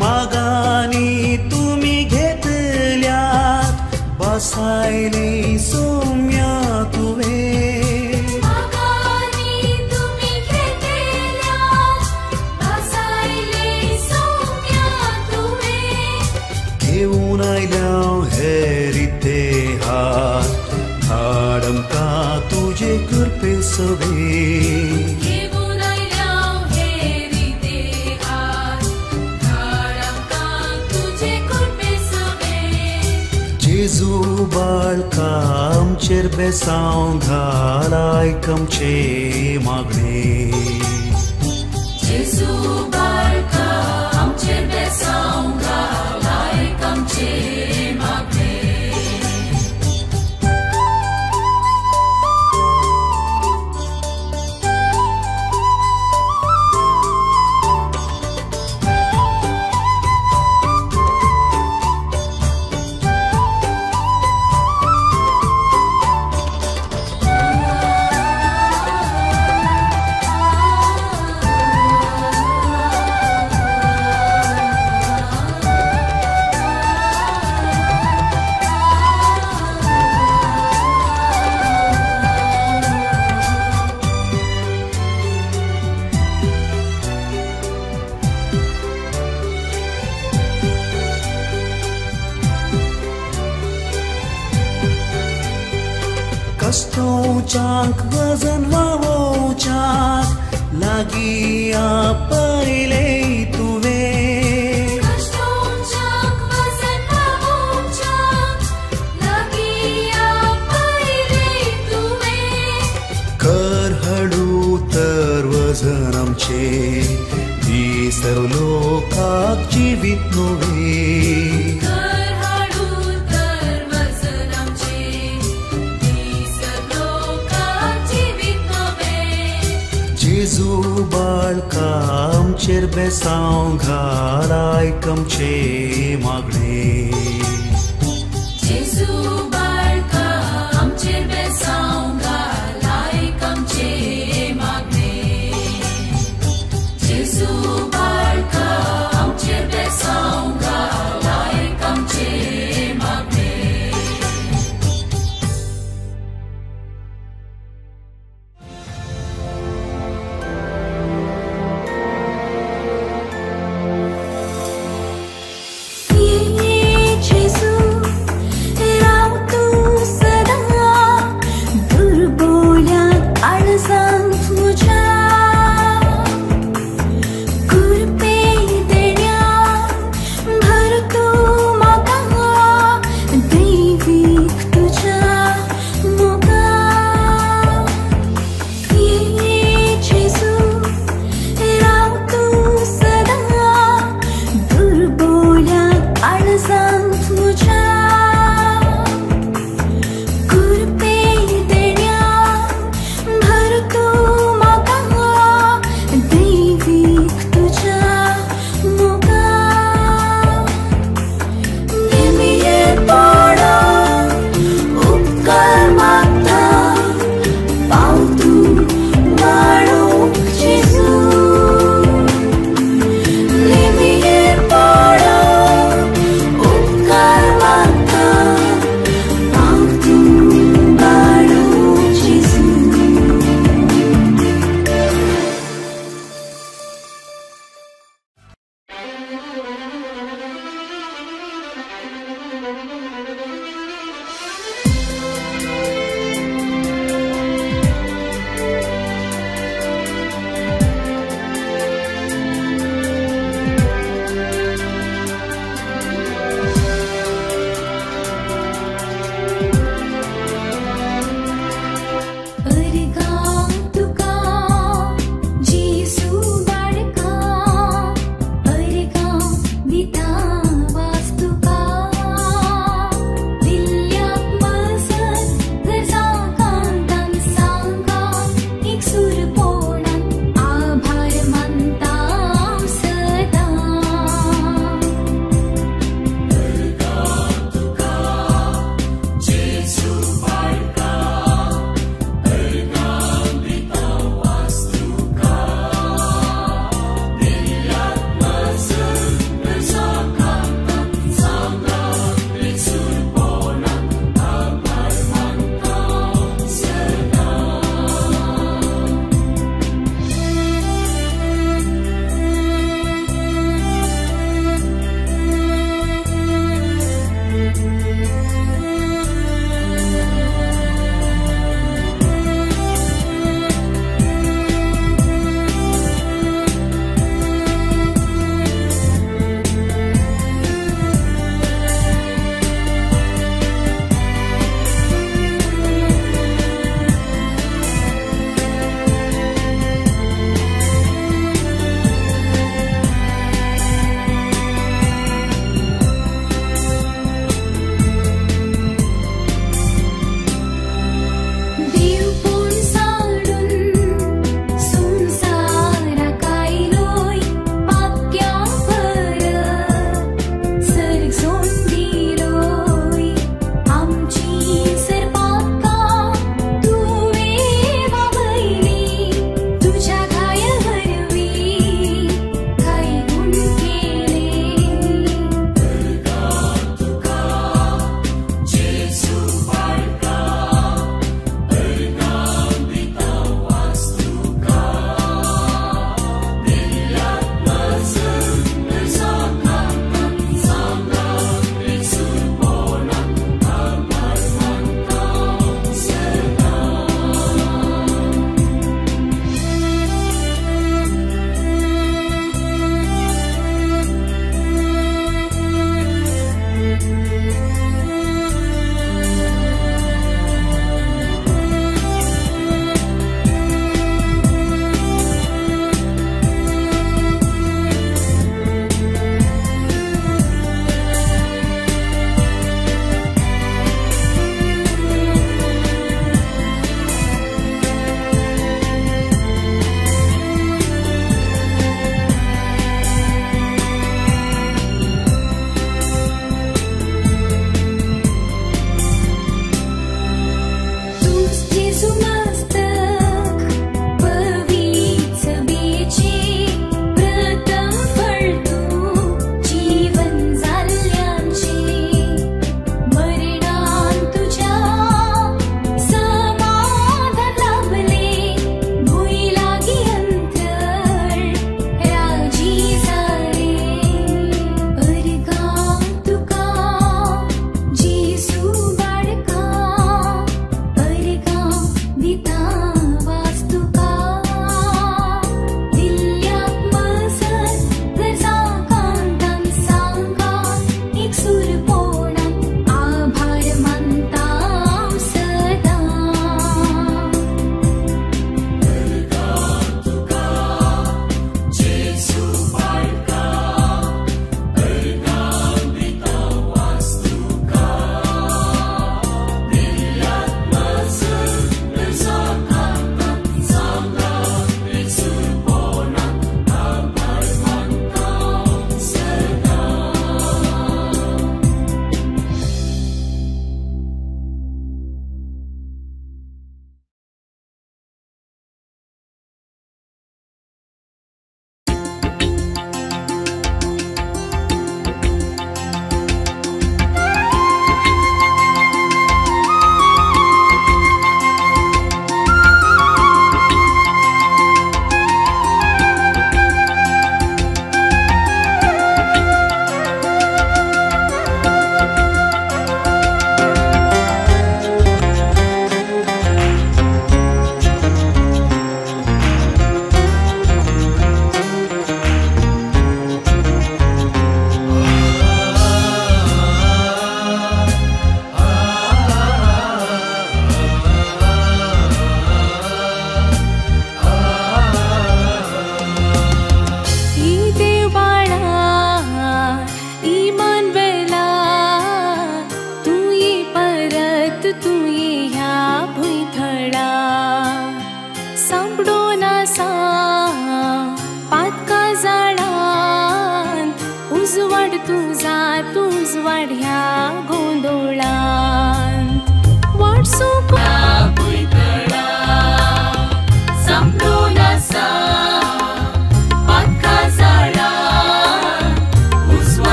मागानी तुम्ही घेतल्यात बसायले सोम्या तुवे मागानी तुम्ही घेतल्यात बसायले सोम्या तुवे घेऊन आयल्या हेरिते हात हाडमका तुझे कृपे सवे घेऊन आयल्या हेरिते हात धाडमका तुझे कृपे सवे जेजू बाळका आमचेर बेसांव घाल आयकमचे मागणे जेजू बाळका आमचेर बेसांव घाल आयकमचे कस्तोचांक वजन वावोचांक लागिया पहिले तुवे कष्टोंचाक वजन वावोंचाक लागिया पहिले तुवे कर हळू तर वजन आमचे दिसव लोकाक जिवीत नोवे कर हाडू तर वजन आमचे दिसत लोकांक जिवीत नवे जेजू बाळका आमचेर बेसांव घाल आयक आमचे मागणे जेजू बाळका आमचेर बेसांव घाल आयक आमचे मागणे जेजू बाळका आमचेर बेसांव घाल आयक आमचे मागणे ये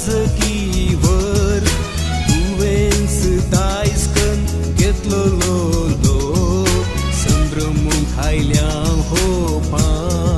याजकीवर तुवेंस दायस्कन घेतलो लो संभ्रमून खायल्या होपान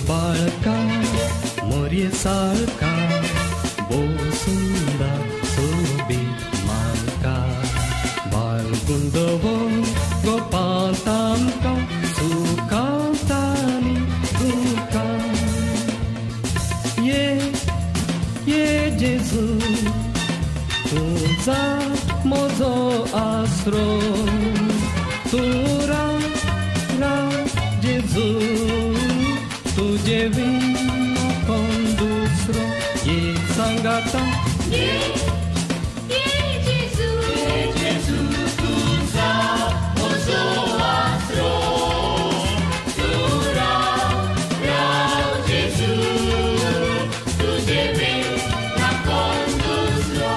बाळका मोर्ये सारका बोसुंदा सोबीत मालका बाळगुंडवो गोपाल तामका सुखांतानी तुका ये जेजू तुझा मोजो आसरो तुरा जेजू तुझे विनो कोण दुसरो ये सांगाता ये जेजू तुझा मोजो आसरो तुरा जेजू तुझे विनो कोण दुसरो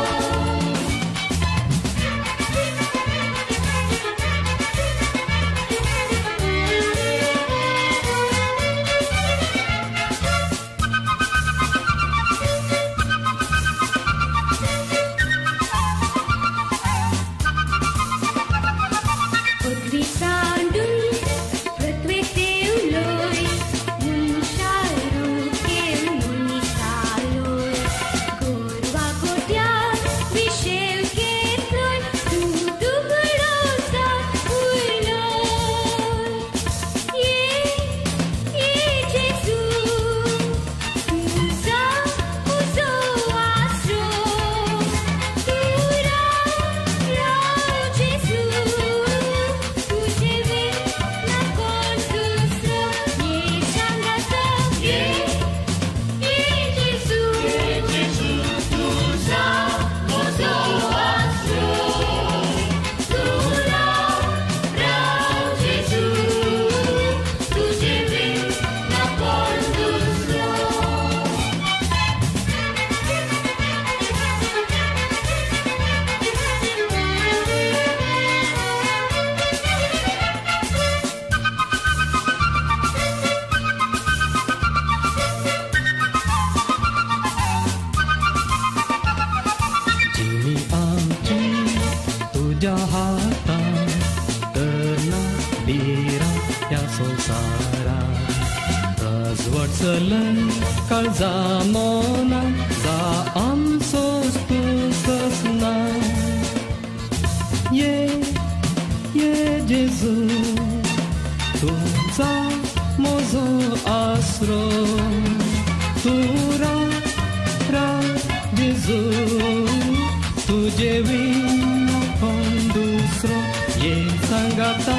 Selen kalzamona za amsos tu sasna. Ye Jesus tu za mozo asro tu ra Jesus tu jevino kondusro ye sangata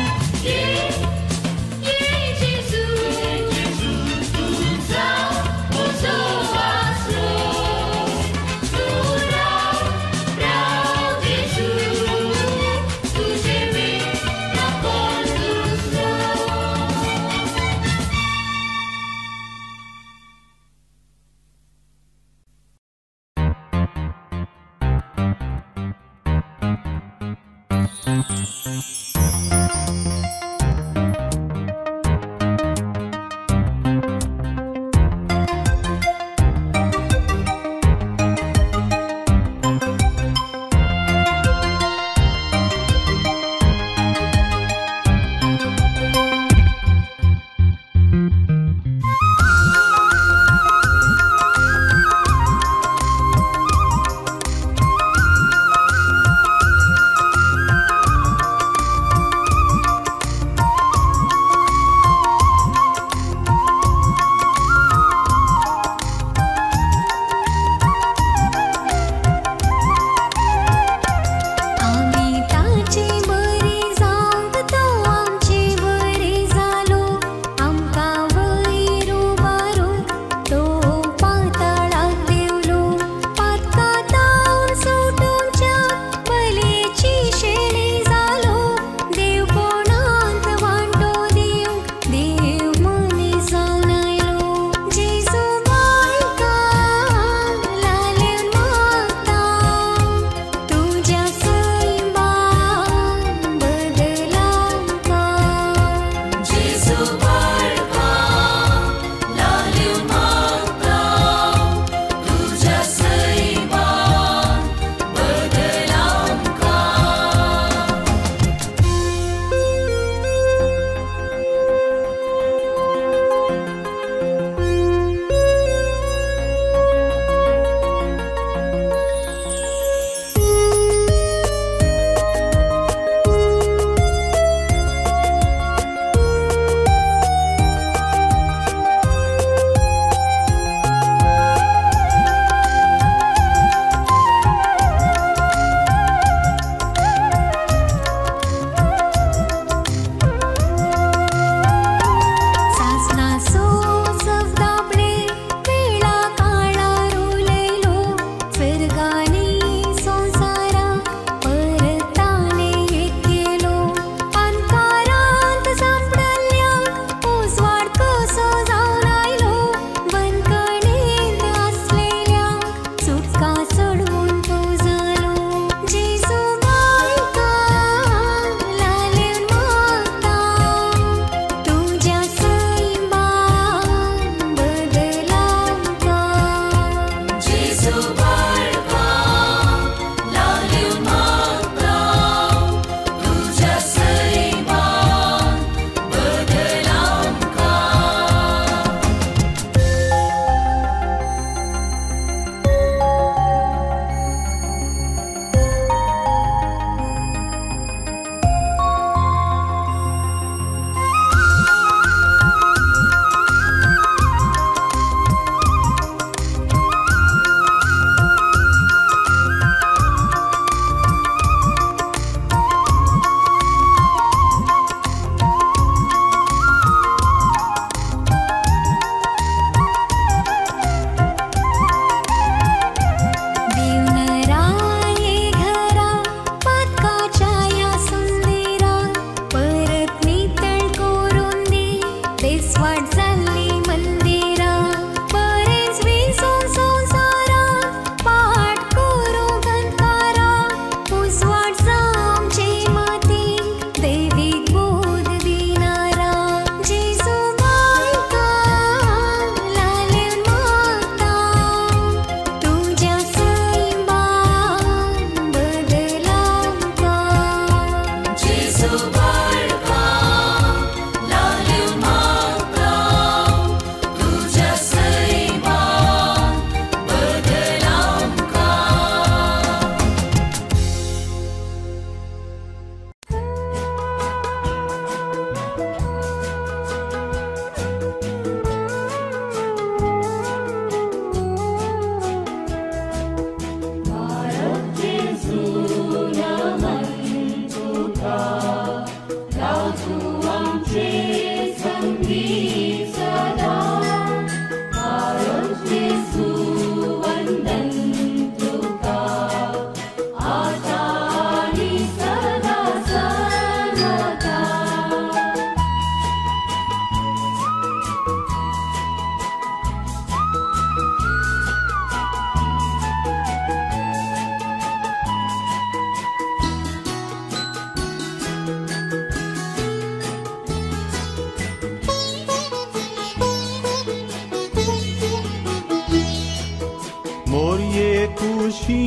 și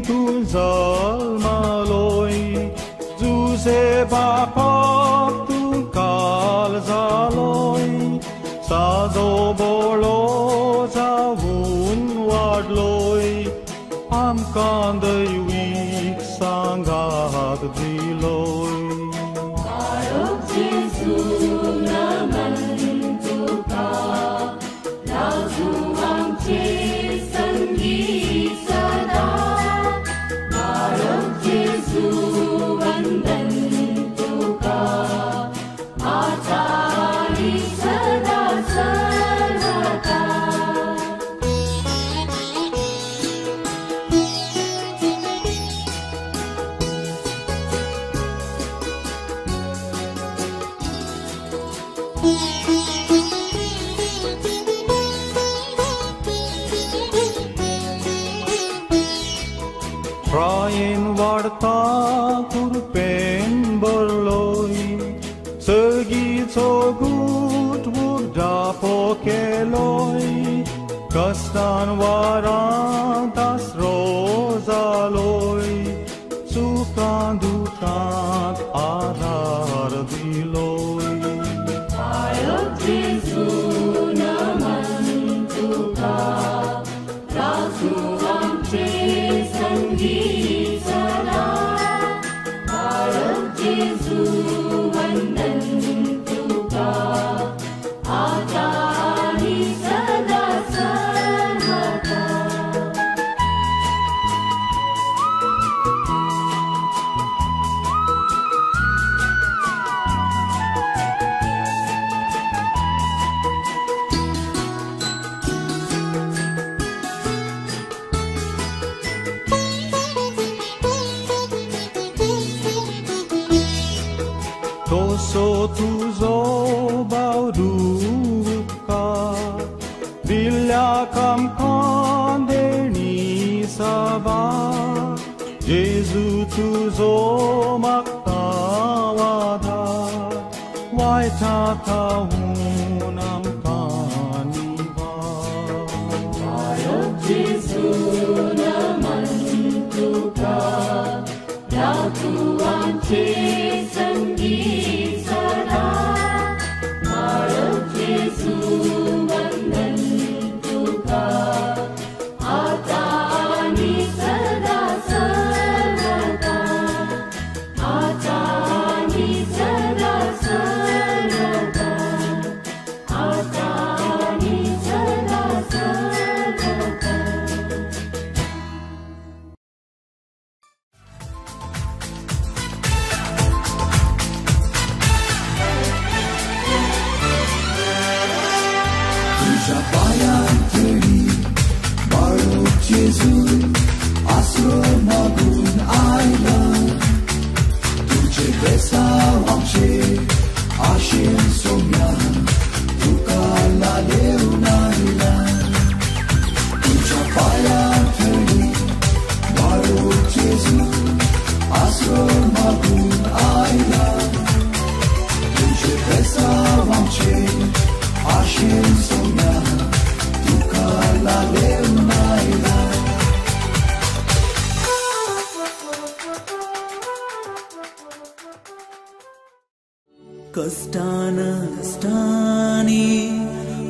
tu zalmaloi, Zuse papap tu kalzaloi, Sa zobolo zavun wadloi, Am kandai wik sangat diloi. Baruch Jesu naman tuka, lazu amche sangi sada. Baruch Jesu vandan tuka, acari sada sarvata. Praien varta kurpen boloi, Segi togut vurda pokeloi, Kastan varantas rozaloi, Sukan dutat adar diloi. Baruch Jesu naman tuka, lazu amche sangi sada. Baruch Jesu vandan tuka, acari sada sarvata. Toso tuzo bauduka, Vilja kam kandeni saba, Jesu tuzo maktawada, Waitata hunam kaniba. Baruch Jesu naman tuka, lazu amche sangi sada. Baruch Jesu vandan tuka, acari sada sarvata. Acari sada sarvata. Acari sada sarvata. तुझ्या पायांतळी बाळूक जेजू आसरो मागून आयला तुझे बेसांव आमचे आशेन सोम्या तुका लालेवन आयला तुझ्या पायांतळी बाळूक जेजू आसरो मागून आयला तुझे बेसांव आमचे आशेन सोम्या तुका लालेवन आयला. कष्टानी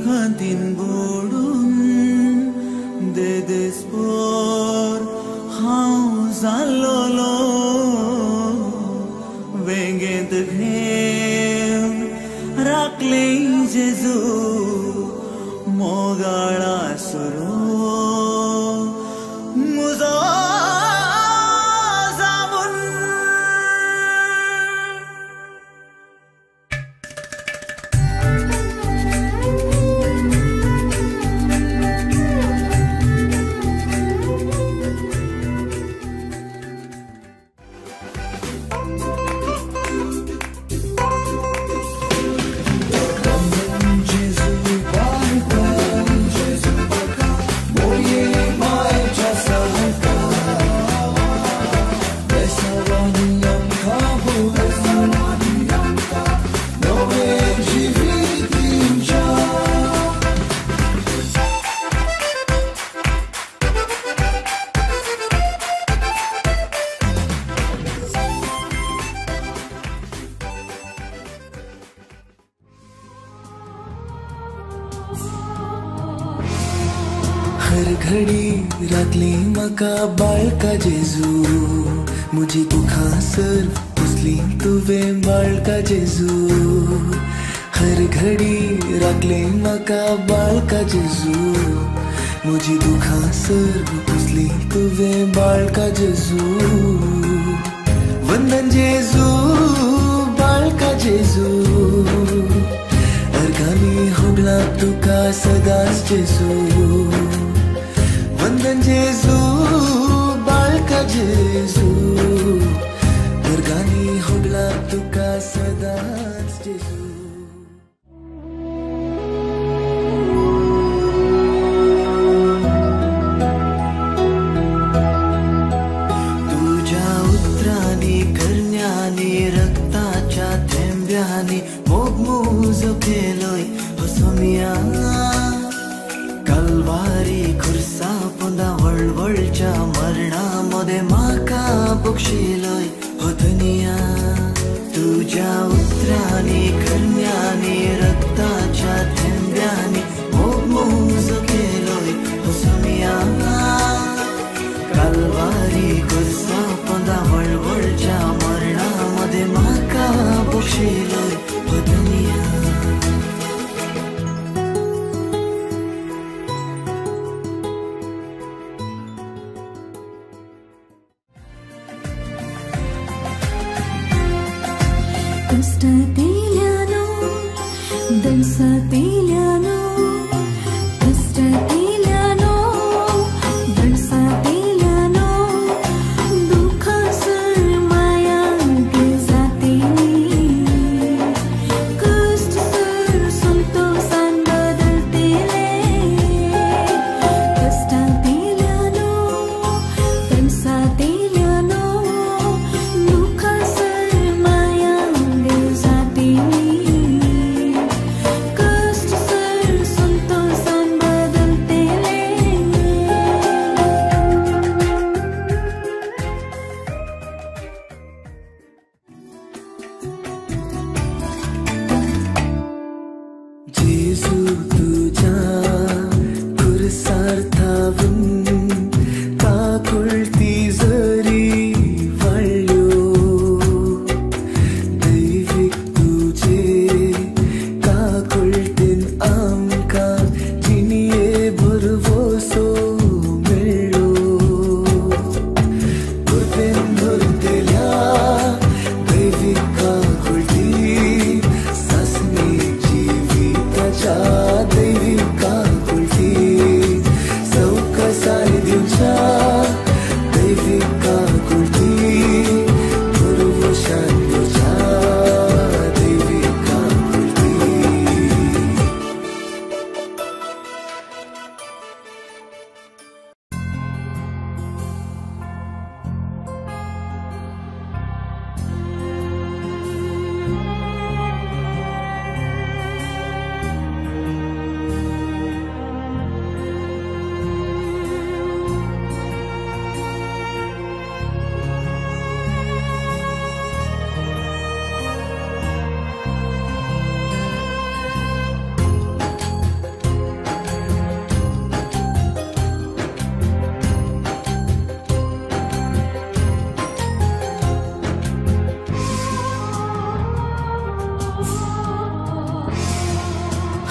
खांतीन बोडून देदेस्पोर हांव जाल्लोलो वेगेंत घेवन राखले जेजू मोगाळा सुरू मुजो जावून. Jezu, Jezu, हर घडी रातली म्हाका बाळका जेजू म्हजी दुखां सर्व पुसली तुवें बाळका जेजू हर घडी राखले म्हाका बाळका जेजू म्हजी दुखां सर्व पुसली तुवें बाळका जेजू वंदन जेजू बाळका जेजू अर्गानी होगला तुका सदांच जेजू वंदन जेजू बाळका जेजू अर्गानी होगला तुका सदांच जेजू तुझ्या उतरांनी करण्यानी रक्ताच्या थेंब्यांनी मोगमूज केलोय असमिया कलवारी खुर्सा पोंदा वळवळच्या मरणामध्ये म्हाका बक्षिलोय हो दुनिया तुझ्या उतरांनी करण्यानी रक्ताच्या थेंब्यांनी मोगमूज केलोय असमिया कलवारी खुर्सा पोंदा वळवळच्या मरणामध्ये म्हाका बक्षिलोय हो दुनिया कष्टातेल्यानो दणसातेल्यानो कष्टातेल्यानो दणसातेल्यानो दुखासर मायांक जातेली कष्ट सर संतोषान बदलतेले कष्टातेल्यानो दणसातेल्यानो दुखासर मायांक जातेली कष्ट सर संतोषान बदलतेले जेजू तुझ्या खुर्सार थावून काकुळती जरी वाळ्यो दैवीक तुझे काकुळतीन आमकां जिणये भरवसो मेळ्ळो कृपेन भरतेल्या दैवीक काकुळती सासणी जिविताच्या दैवीक काकुळती सौकसाय दिवच्या दैवीक काकुळती भरवशान दिवच्या दैवीक काकुळती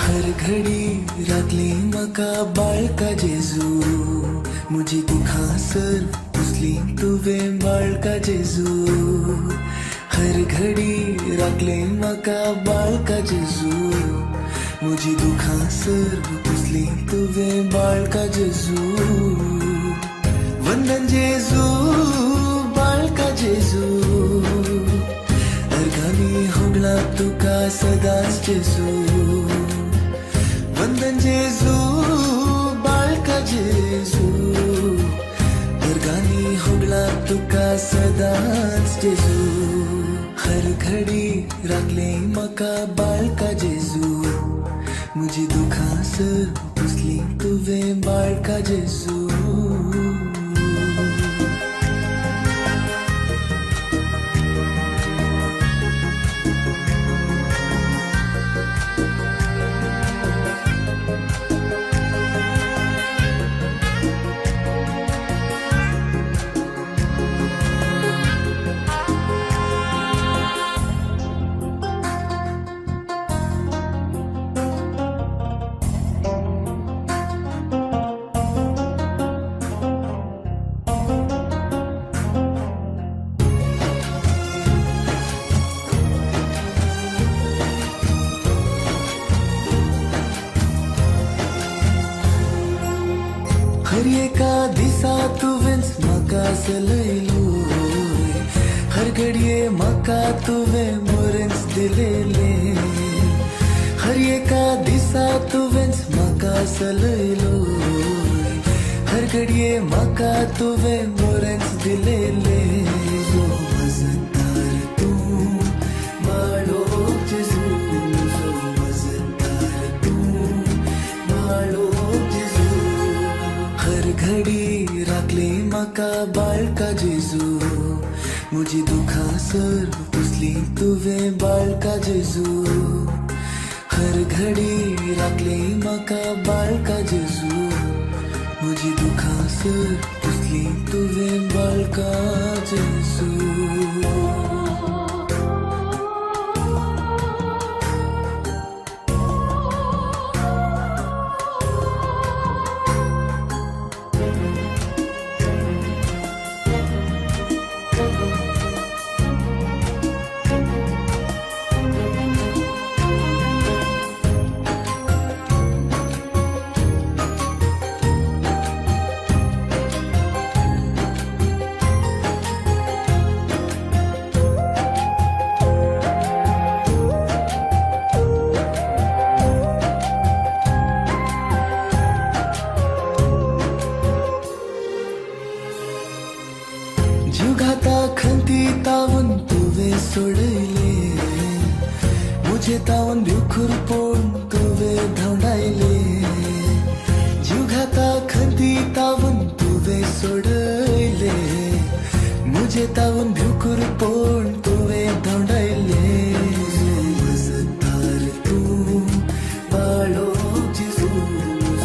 हर घडी राखली म्हाका बाळका जेजू म्हजी दुखां सर्व पुसली तुवें बाळका जेजू हर घडी राखले म्हाका बाळका जेजू म्हजी दुखां सर्व पुसली तुवें बाळका जेजू वंदन जेजू बाळका जेजू अर्गानी होगला तुका सदांच जेजू वंदन जेजू बाळका जेजू अर्गानी होगला तुका सदांच जेजू हर घडी राखले म्हाका बाळका जेजू म्हजी दुखां सर्व पुसली तुवें बाळका जेजू सलैलोय हर घडिये म्हाका तुवें मोरेंच दिलेलें हर एका दिसा तुवेंच म्हाका सलैलोय हर घडिये म्हाका तुवें मोरेंच दिलेलें जो मजदार तूं बाळोक जेजू जो मजदार तूं बाळोक जेजू हर घडी राखली म्हाका बाळका जेजू म्हजी दुखां सर पुसली तुवें बाळका जेजू हर घडी राखली म्हाका बाळका जेजू म्हजी दुखां सर पुसली तुवें बाळका जेजू जीव घाता खंती तावन तुवें सोडयले मुझे तावन भिवखूर पोवन तुवें धांवडायले जीव घाता खंती तावन तुवें सोडयले मुझे तावन भिवखूर पोवन तुवें धांवडायले मजदार तूं बाळोक जेजू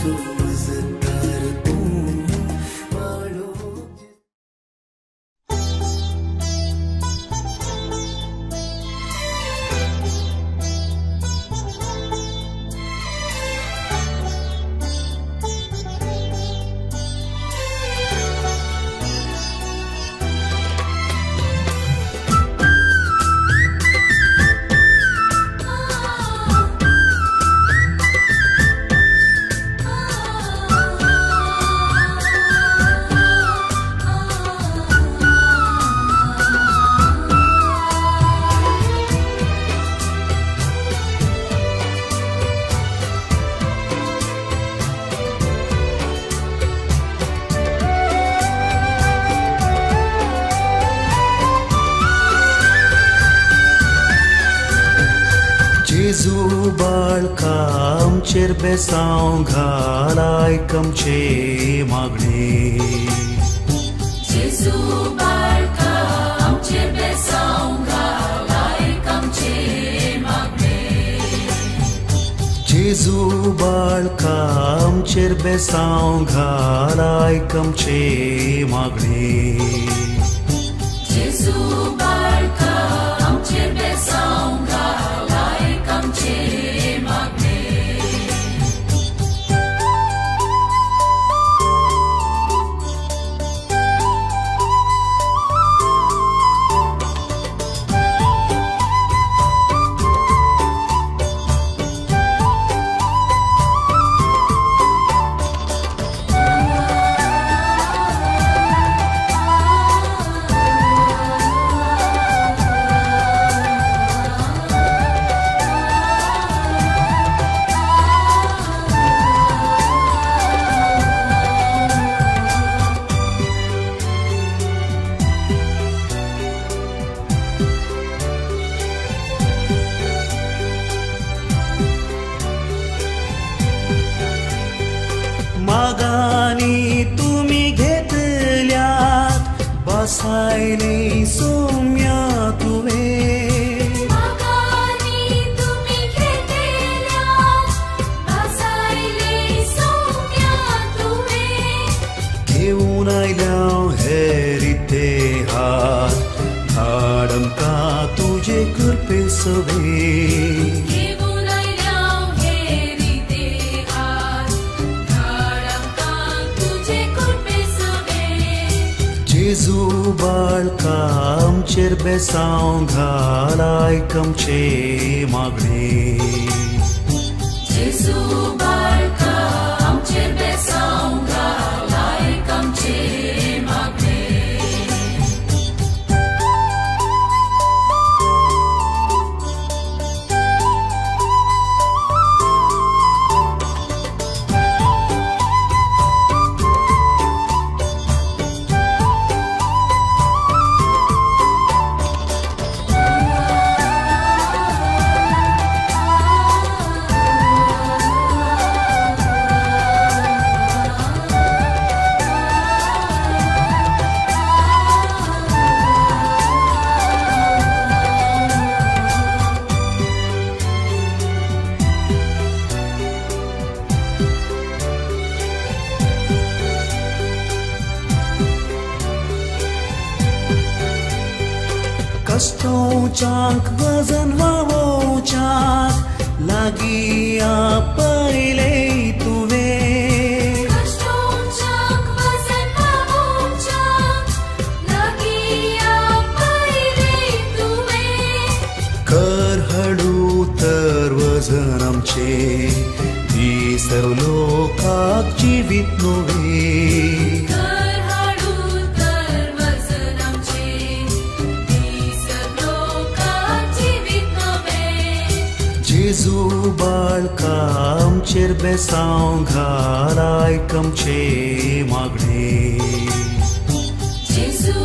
जो मजदार तूं बाळोक जेजू बाळका आमचेर बेसांव घाल आयकमचे मागणे जेजू बाळका आमचेर बेसांव घाल आयकमचे मागणे जेजू बाळका आमचेर बेसांव घाल आयकमचे मागणे जेजू बाळका आमचेर बेसांव घाल आयकमचे मागणे मागानी तुम्ही घेतल्यात बसायले सोम्या तुवें मागानी तुम्ही घेतल्यात बसायले सोम्या तुवें घेऊन आयल्या हेरिते हात धाडमका तुझे कृपे सवे घेऊन आयल्या हेरिते हात धाडमका तुझे कृपे सवे जेजू बाळका आमचेर बेसांव घाल आयकमचे मागणे जेजू बाळका आमचेर बेसांव घाल आयकमचे मागणे कष्टों चाक वजन वावों चाक लागी आप पहिले तुवे कष्टों चाक वजन वावों चाक लागी आप पहिले तुवे कर हळू तर वजन आमचे ती सर्व लोकांक जीवित नोवे कर हाडू तर वजन आमचे ती सर्व लोकांक जीवित नवे जेजू बाळका आमचेर बेसांव घाल आयक आमचे मागणे जेजू